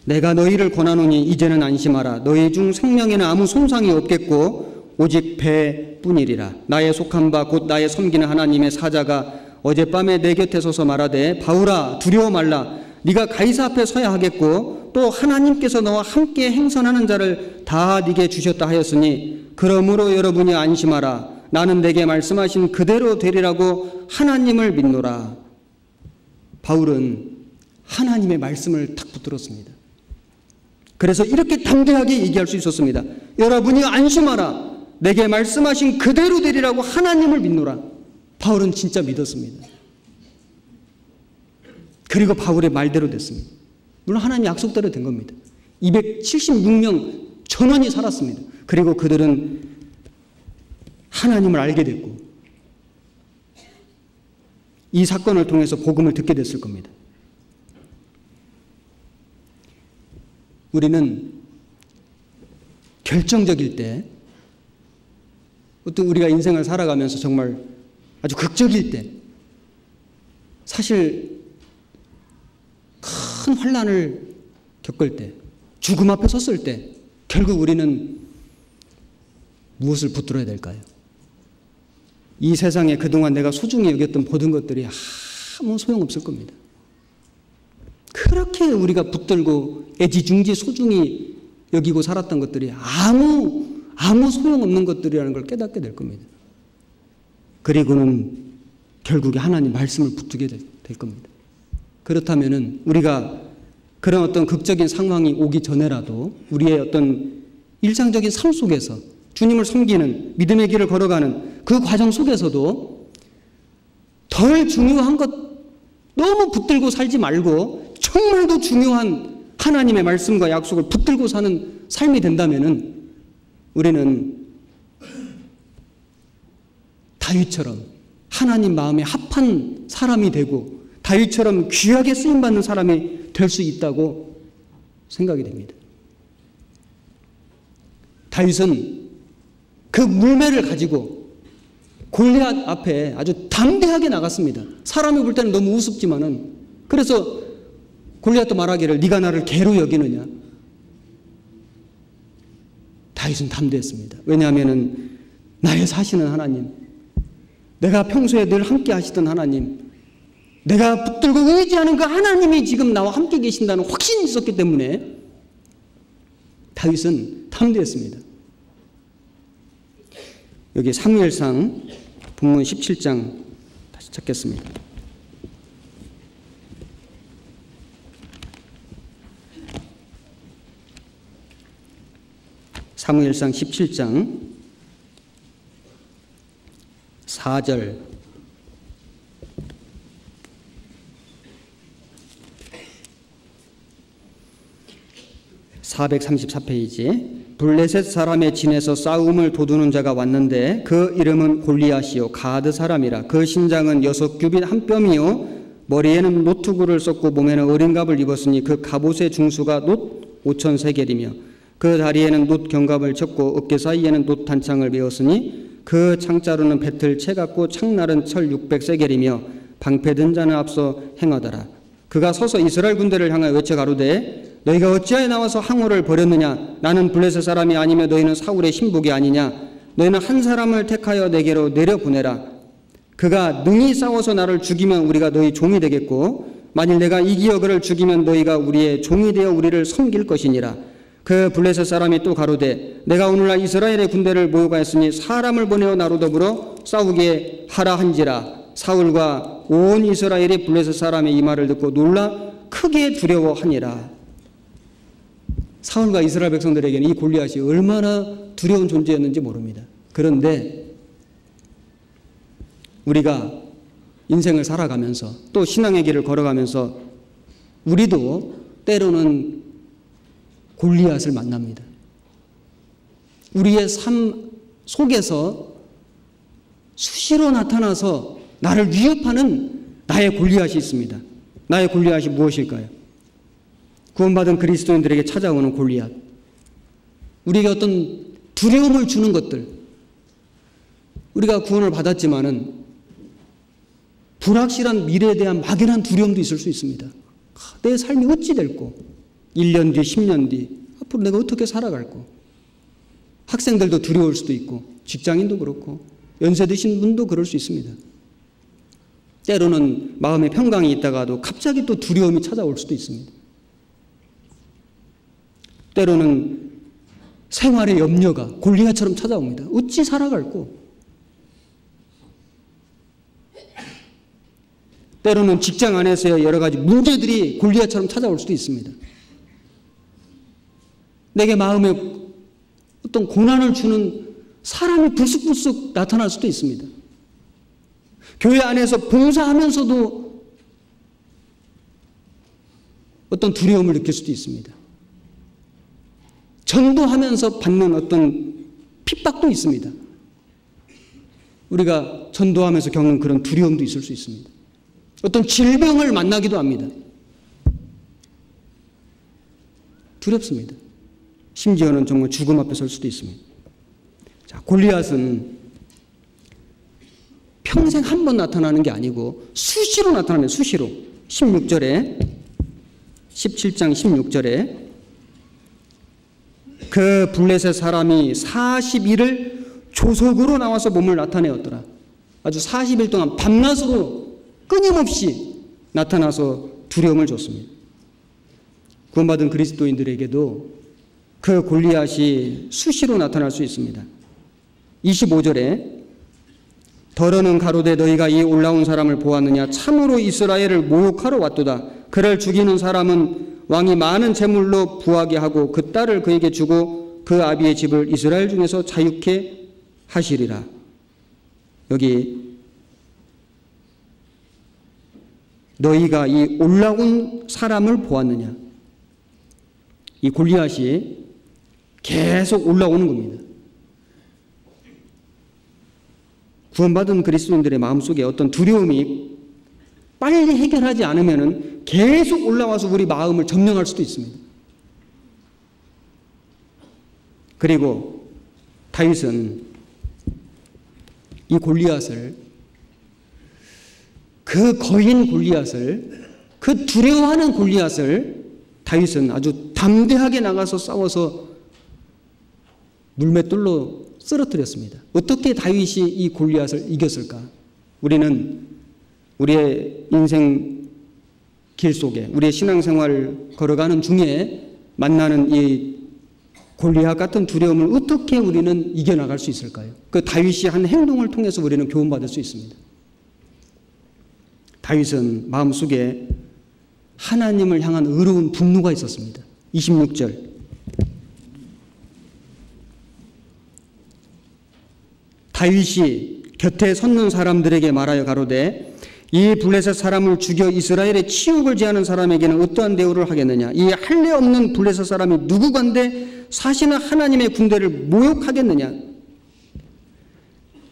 내가 너희를 권하노니 이제는 안심하라. 너희 중 생명에는 아무 손상이 없겠고 오직 배뿐이리라. 나의 속한 바 곧 나의 섬기는 하나님의 사자가 어젯밤에 내 곁에 서서 말하되 바울아 두려워 말라. 네가 가이사 앞에 서야 하겠고 또 하나님께서 너와 함께 행선하는 자를 다 네게 주셨다 하였으니 그러므로 여러분이 안심하라. 나는 내게 말씀하신 그대로 되리라고 하나님을 믿노라. 바울은 하나님의 말씀을 탁 붙들었습니다. 그래서 이렇게 담대하게 얘기할 수 있었습니다. 여러분이 안심하라. 내게 말씀하신 그대로 되리라고 하나님을 믿노라. 바울은 진짜 믿었습니다. 그리고 바울의 말대로 됐습니다. 물론 하나님 약속대로 된 겁니다. 276명 전원이 살았습니다. 그리고 그들은 하나님을 알게 됐고 이 사건을 통해서 복음을 듣게 됐을 겁니다. 우리는 결정적일 때, 어떤 우리가 인생을 살아가면서 정말 아주 극적일 때, 사실 큰 환난을 겪을 때, 죽음 앞에 섰을 때 결국 우리는 무엇을 붙들어야 될까요? 이 세상에 그동안 내가 소중히 여겼던 모든 것들이 아무 소용없을 겁니다. 그렇게 우리가 붙들고 애지중지 소중히 여기고 살았던 것들이 아무 소용없는 것들이라는 걸 깨닫게 될 겁니다. 그리고는 결국에 하나님 말씀을 붙들게 될 겁니다. 그렇다면은 우리가 그런 어떤 극적인 상황이 오기 전에라도 우리의 어떤 일상적인 삶 속에서 주님을 섬기는 믿음의 길을 걸어가는 그 과정 속에서도 덜 중요한 것 너무 붙들고 살지 말고 정말 더 중요한 하나님의 말씀과 약속을 붙들고 사는 삶이 된다면은 우리는 다윗처럼 하나님 마음에 합한 사람이 되고 다윗처럼 귀하게 쓰임받는 사람이 될 수 있다고 생각이 됩니다. 다윗은 그 물매를 가지고 골리앗 앞에 아주 담대하게 나갔습니다. 사람이 볼 때는 너무 우습지만은. 그래서 골리앗도 말하기를 네가 나를 개로 여기느냐. 다윗은 담대했습니다. 왜냐하면은 나의 사시는 하나님, 내가 평소에 늘 함께 하시던 하나님, 내가 붙들고 의지하는 그 하나님이 지금 나와 함께 계신다는 확신이 있었기 때문에 다윗은 담대했습니다. 여기 사무엘상 본문 17장 다시 찾겠습니다. 사무엘상 17장 4절 434페이지. 블레셋 사람의 진에서 싸움을 도두는 자가 왔는데 그 이름은 골리앗이요 가드 사람이라. 그 신장은 6규빗 한 뼘이요 머리에는 노투구를 썼고 몸에는 어린갑을 입었으니 그 갑옷의 중수가 놋 5,000세겔이며 그 다리에는 놋 견갑을 쳤고 어깨 사이에는 놋 단창을 메었으니 그 창자루는 배틀 채 같고 창날은 철 600세겔이며 방패든 자는 앞서 행하더라. 그가 서서 이스라엘 군대를 향하여 외쳐 가로되 너희가 어찌하여 나와서 항우를 벌였느냐. 나는 블레셋 사람이 아니며 너희는 사울의 신복이 아니냐. 너희는 한 사람을 택하여 내게로 내려보내라. 그가 능히 싸워서 나를 죽이면 우리가 너희 종이 되겠고 만일 내가 이기어 그를 죽이면 너희가 우리의 종이 되어 우리를 섬길 것이니라. 그 블레셋 사람이 또 가로되 내가 오늘날 이스라엘의 군대를 모여가였으니 사람을 보내어 나로 더불어 싸우게 하라 한지라. 사울과 온 이스라엘이 블레셋 사람의 이 말을 듣고 놀라 크게 두려워하니라. 사울과 이스라엘 백성들에게는 이 골리앗이 얼마나 두려운 존재였는지 모릅니다. 그런데 우리가 인생을 살아가면서 또 신앙의 길을 걸어가면서 우리도 때로는 골리앗을 만납니다. 우리의 삶 속에서 수시로 나타나서 나를 위협하는 나의 골리앗이 있습니다. 나의 골리앗이 무엇일까요? 구원받은 그리스도인들에게 찾아오는 골리앗, 우리에게 어떤 두려움을 주는 것들, 우리가 구원을 받았지만은 불확실한 미래에 대한 막연한 두려움도 있을 수 있습니다. 내 삶이 어찌 될꼬, 1년 뒤, 10년 뒤, 앞으로 내가 어떻게 살아갈꼬. 학생들도 두려울 수도 있고 직장인도 그렇고 연세 드신 분도 그럴 수 있습니다. 때로는 마음의 평강이 있다가도 갑자기 또 두려움이 찾아올 수도 있습니다. 때로는 생활의 염려가 골리앗처럼 찾아옵니다. 어찌 살아갈꼬. 때로는 직장 안에서의 여러 가지 문제들이 골리앗처럼 찾아올 수도 있습니다. 내게 마음에 어떤 고난을 주는 사람이 불쑥불쑥 나타날 수도 있습니다. 교회 안에서 봉사하면서도 어떤 두려움을 느낄 수도 있습니다. 전도하면서 받는 어떤 핍박도 있습니다. 우리가 전도하면서 겪는 그런 두려움도 있을 수 있습니다. 어떤 질병을 만나기도 합니다. 두렵습니다. 심지어는 정말 죽음 앞에 설 수도 있습니다. 자, 골리앗은 평생 한 번 나타나는 게 아니고 수시로 나타나면 수시로. 16절에 17장 16절에 그 블레셋 사람이 40일을 조속으로 나와서 몸을 나타내었더라. 아주 40일 동안 밤낮으로 끊임없이 나타나서 두려움을 줬습니다. 구원받은 그리스도인들에게도 그 골리앗이 수시로 나타날 수 있습니다. 25절에 더러는 가로되 너희가 이 올라온 사람을 보았느냐. 참으로 이스라엘을 모욕하러 왔도다. 그를 죽이는 사람은 왕이 많은 재물로 부하게 하고 그 딸을 그에게 주고 그 아비의 집을 이스라엘 중에서 자유케 하시리라. 여기 너희가 이 올라온 사람을 보았느냐. 이 골리앗이 계속 올라오는 겁니다. 구원받은 그리스도인들의 마음속에 어떤 두려움이 빨리 해결하지 않으면 계속 올라와서 우리 마음을 점령할 수도 있습니다. 그리고 다윗은 이 골리앗을, 그 거인 골리앗을, 그 두려워하는 골리앗을 다윗은 아주 담대하게 나가서 싸워서 물맷돌로 쓰러뜨렸습니다. 어떻게 다윗이 이 골리앗을 이겼을까? 우리는 우리의 인생 길 속에, 우리의 신앙생활 걸어가는 중에 만나는 이 골리앗 같은 두려움을 어떻게 우리는 이겨나갈 수 있을까요? 그 다윗이 한 행동을 통해서 우리는 교훈받을 수 있습니다. 다윗은 마음속에 하나님을 향한 의로운 분노가 있었습니다. 26절. 다윗이 곁에 섰는 사람들에게 말하여 가로되 이 블레셋 사람을 죽여 이스라엘의 치욕을 제하는 사람에게는 어떠한 대우를 하겠느냐? 이 할례 없는 블레셋 사람이 누구간데 사시는 하나님의 군대를 모욕하겠느냐?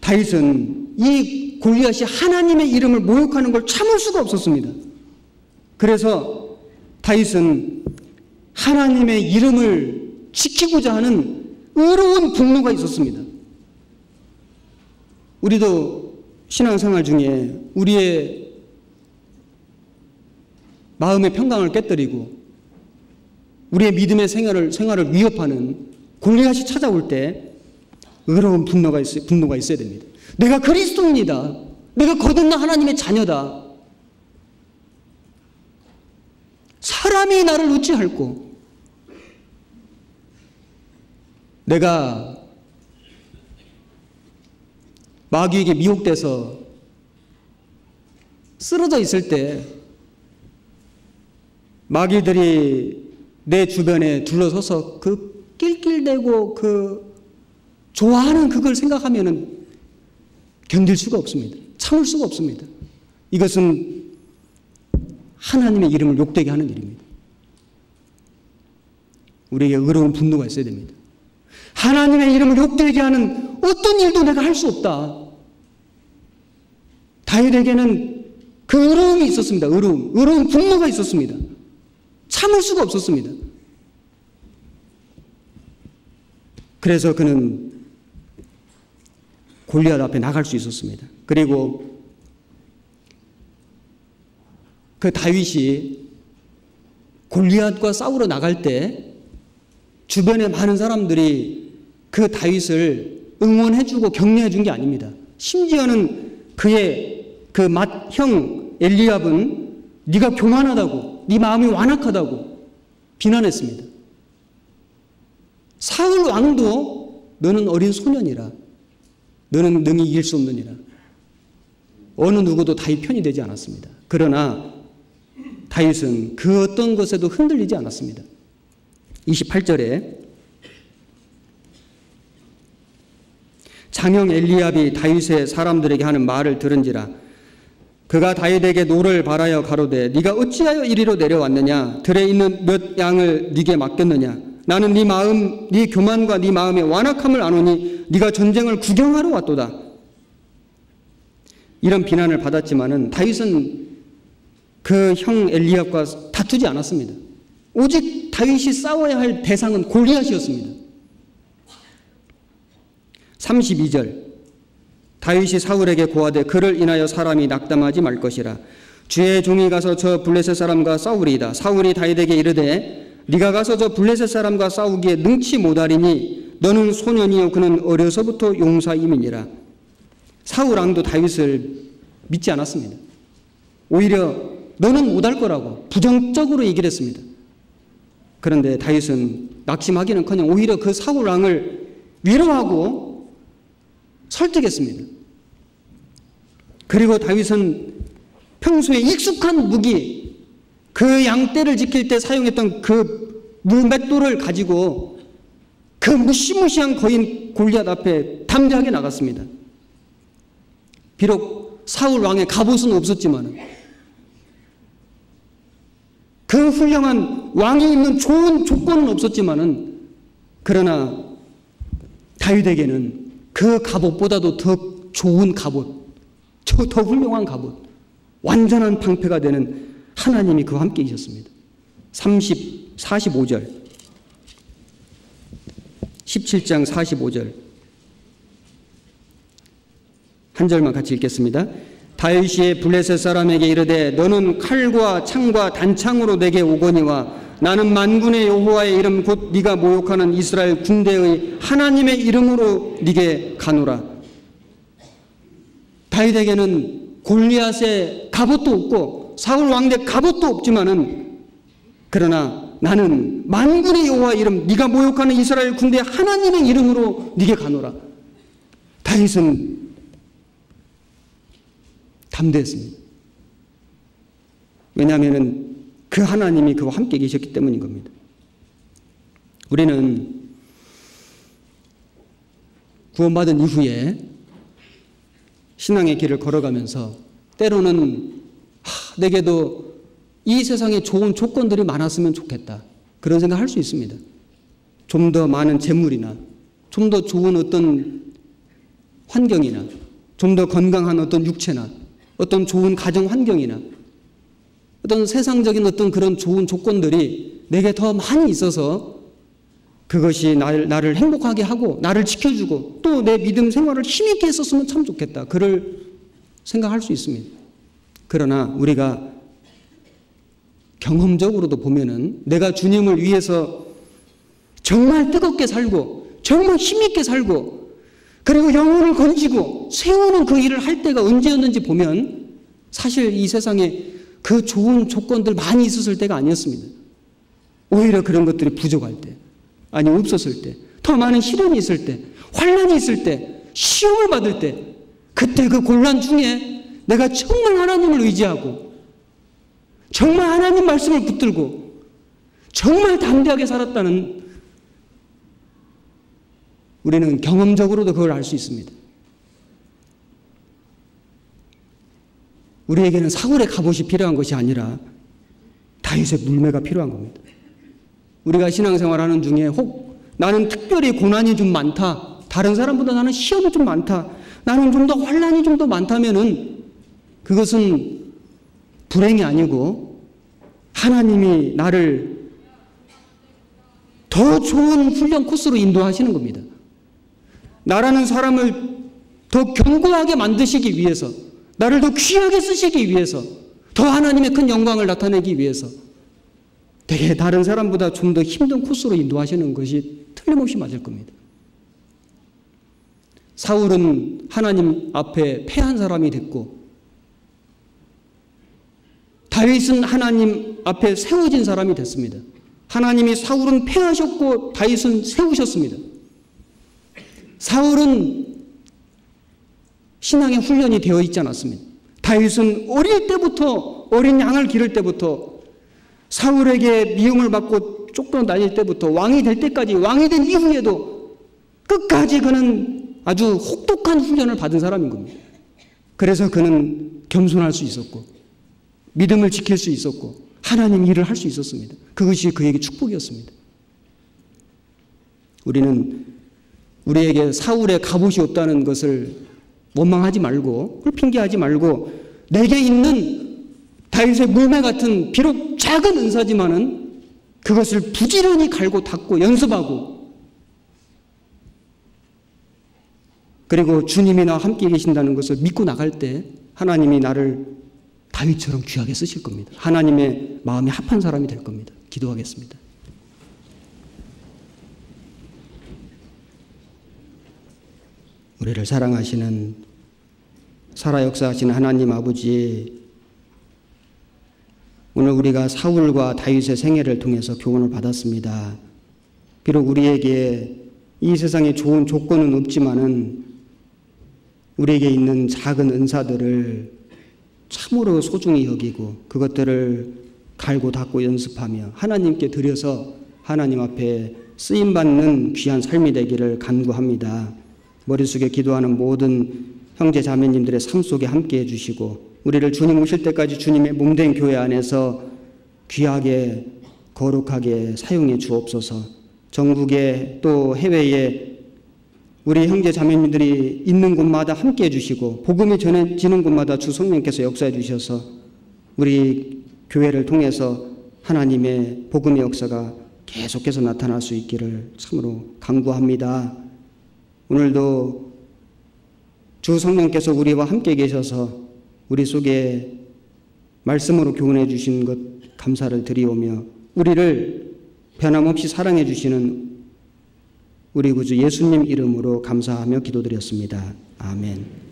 다윗은 이 골리앗이 하나님의 이름을 모욕하는 걸 참을 수가 없었습니다. 그래서 다윗은 하나님의 이름을 지키고자 하는 의로운 분노가 있었습니다. 우리도 신앙생활 중에 우리의 마음의 평강을 깨뜨리고 우리의 믿음의 생활을 위협하는 골리앗이 찾아올 때 의로운 분노가 있어야 됩니다. 내가 그리스도인이다. 내가 거듭난 하나님의 자녀다. 사람이 나를 어찌할꼬? 내가 마귀에게 미혹돼서 쓰러져 있을 때 마귀들이 내 주변에 둘러서서 그 낄낄대고 그 좋아하는 그걸 생각하면은 견딜 수가 없습니다. 참을 수가 없습니다. 이것은 하나님의 이름을 욕되게 하는 일입니다. 우리에게 의로운 분노가 있어야 됩니다. 하나님의 이름을 욕되게 하는 어떤 일도 내가 할 수 없다. 다윗에게는 그 의로움이 있었습니다. 의로운 분노가 있었습니다. 참을 수가 없었습니다. 그래서 그는 골리앗 앞에 나갈 수 있었습니다. 그리고 그 다윗이 골리앗과 싸우러 나갈 때 주변에 많은 사람들이 그 다윗을 응원해주고 격려해준 게 아닙니다. 심지어는 그의 그 맏형 엘리압은 네가 교만하다고, 네 마음이 완악하다고 비난했습니다. 사울 왕도 너는 어린 소년이라, 너는 능히 이길 수 없느니라. 어느 누구도 다윗 편이 되지 않았습니다. 그러나 다윗은 그 어떤 것에도 흔들리지 않았습니다. 28절에 장형 엘리압이 다윗의 사람들에게 하는 말을 들은지라 그가 다윗에게 노를 바라여 가로되 네가 어찌하여 이리로 내려왔느냐? 들에 있는 몇 양을 네게 맡겼느냐? 나는 네 마음, 네 교만과 네 마음의 완악함을 아노니 네가 전쟁을 구경하러 왔도다. 이런 비난을 받았지만은 다윗은 그 형 엘리압과 다투지 않았습니다. 오직 다윗이 싸워야 할 대상은 골리앗이었습니다. 32절 다윗이 사울에게 고하되 그를 인하여 사람이 낙담하지 말 것이라. 주의 종이 가서 저 블레셋 사람과 싸우리이다. 사울이 다윗에게 이르되 네가 가서 저 블레셋 사람과 싸우기에 능치 못하리니 너는 소년이요 그는 어려서부터 용사임이니라. 사울 왕도 다윗을 믿지 않았습니다. 오히려 너는 못할 거라고 부정적으로 얘기를 했습니다. 그런데 다윗은 낙심하기는커녕 오히려 그 사울 왕을 위로하고 설득했습니다. 그리고 다윗은 평소에 익숙한 무기, 그 양떼를 지킬 때 사용했던 그 물맷돌을 가지고 그 무시무시한 거인 골리앗 앞에 담대하게 나갔습니다. 비록 사울 왕의 갑옷은 없었지만 그 훌륭한 왕이 있는 좋은 조건은 없었지만은 그러나 다윗에게는 그 갑옷보다도 더 좋은 갑옷, 더 훌륭한 갑옷, 완전한 방패가 되는 하나님이 그와 함께 계셨습니다. 45절 17장 45절 한 절만 같이 읽겠습니다. 다윗이 블레셋 사람에게 이르되 너는 칼과 창과 단창으로 내게 오거니와 나는 만군의 여호와의 이름 곧 네가 모욕하는 이스라엘 군대의 하나님의 이름으로 네게 가노라. 다윗에게는 골리앗의 갑옷도 없고 사울 왕대 갑옷도 없지만은 그러나 나는 만군의 여호와의 이름 네가 모욕하는 이스라엘 군대 하나님의 이름으로 네게 가노라. 다윗은 담대했습니다. 왜냐하면 그 하나님이 그와 함께 계셨기 때문인 겁니다. 우리는 구원받은 이후에 신앙의 길을 걸어가면서 때로는 내게도 이 세상에 좋은 조건들이 많았으면 좋겠다, 그런 생각을 할 수 있습니다. 좀 더 많은 재물이나 좀 더 좋은 어떤 환경이나 좀 더 건강한 어떤 육체나 어떤 좋은 가정 환경이나 어떤 세상적인 어떤 그런 좋은 조건들이 내게 더 많이 있어서 그것이 나를 행복하게 하고 나를 지켜주고 또 내 믿음 생활을 힘있게 했었으면 참 좋겠다, 그를 생각할 수 있습니다. 그러나 우리가 경험적으로도 보면은 내가 주님을 위해서 정말 뜨겁게 살고 정말 힘있게 살고 그리고 영혼을 건지고 세우는 그 일을 할 때가 언제였는지 보면 사실 이 세상에 그 좋은 조건들 많이 있었을 때가 아니었습니다. 오히려 그런 것들이 부족할 때, 아니 없었을 때, 더 많은 시련이 있을 때, 환난이 있을 때, 시험을 받을 때, 그때 그 곤란 중에 내가 정말 하나님을 의지하고 정말 하나님 말씀을 붙들고 정말 담대하게 살았다는, 우리는 경험적으로도 그걸 알 수 있습니다. 우리에게는 사울의 갑옷이 필요한 것이 아니라 다윗의 물매가 필요한 겁니다. 우리가 신앙생활하는 중에 혹 나는 특별히 고난이 좀 많다, 다른 사람보다 나는 시험이 좀 많다, 나는 좀 더 환난이 좀 더 많다면은 그것은 불행이 아니고 하나님이 나를 더 좋은 훈련 코스로 인도하시는 겁니다. 나라는 사람을 더 견고하게 만드시기 위해서, 나를 더 귀하게 쓰시기 위해서, 더 하나님의 큰 영광을 나타내기 위해서 되게 다른 사람보다 좀 더 힘든 코스로 인도하시는 것이 틀림없이 맞을 겁니다. 사울은 하나님 앞에 패한 사람이 됐고 다윗은 하나님 앞에 세워진 사람이 됐습니다. 하나님이 사울은 패하셨고 다윗은 세우셨습니다. 사울은 신앙의 훈련이 되어 있지 않았습니다. 다윗은 어릴 때부터, 어린 양을 기를 때부터, 사울에게 미움을 받고 쫓겨다닐 때부터 왕이 될 때까지, 왕이 된 이후에도 끝까지 그는 아주 혹독한 훈련을 받은 사람인 겁니다. 그래서 그는 겸손할 수 있었고 믿음을 지킬 수 있었고 하나님 일을 할 수 있었습니다. 그것이 그에게 축복이었습니다. 우리는 우리에게 사울의 갑옷이 없다는 것을 원망하지 말고, 그걸 핑계하지 말고, 내게 있는 다윗의 물매 같은 비록 작은 은사지만은 그것을 부지런히 갈고 닦고 연습하고, 그리고 주님이 나와 함께 계신다는 것을 믿고 나갈 때 하나님이 나를 다윗처럼 귀하게 쓰실 겁니다. 하나님의 마음에 합한 사람이 될 겁니다. 기도하겠습니다. 우리를 사랑하시는 살아 역사하시는 하나님 아버지, 오늘 우리가 사울과 다윗의 생애를 통해서 교훈을 받았습니다. 비록 우리에게 이 세상에 좋은 조건은 없지만은 우리에게 있는 작은 은사들을 참으로 소중히 여기고 그것들을 갈고 닦고 연습하며 하나님께 드려서 하나님 앞에 쓰임받는 귀한 삶이 되기를 간구합니다. 머릿속에 기도하는 모든 형제 자매님들의 삶 속에 함께해 주시고 우리를 주님 오실 때까지 주님의 몸된 교회 안에서 귀하게 거룩하게 사용해 주옵소서. 전국에 또 해외에 우리 형제 자매님들이 있는 곳마다 함께해 주시고 복음이 전해지는 곳마다 주 성령께서 역사해 주셔서 우리 교회를 통해서 하나님의 복음의 역사가 계속해서 나타날 수 있기를 참으로 간구합니다. 오늘도 주 성령께서 우리와 함께 계셔서 우리 속에 말씀으로 교훈해 주신 것 감사를 드리오며 우리를 변함없이 사랑해 주시는 우리 구주 예수님 이름으로 감사하며 기도드렸습니다. 아멘.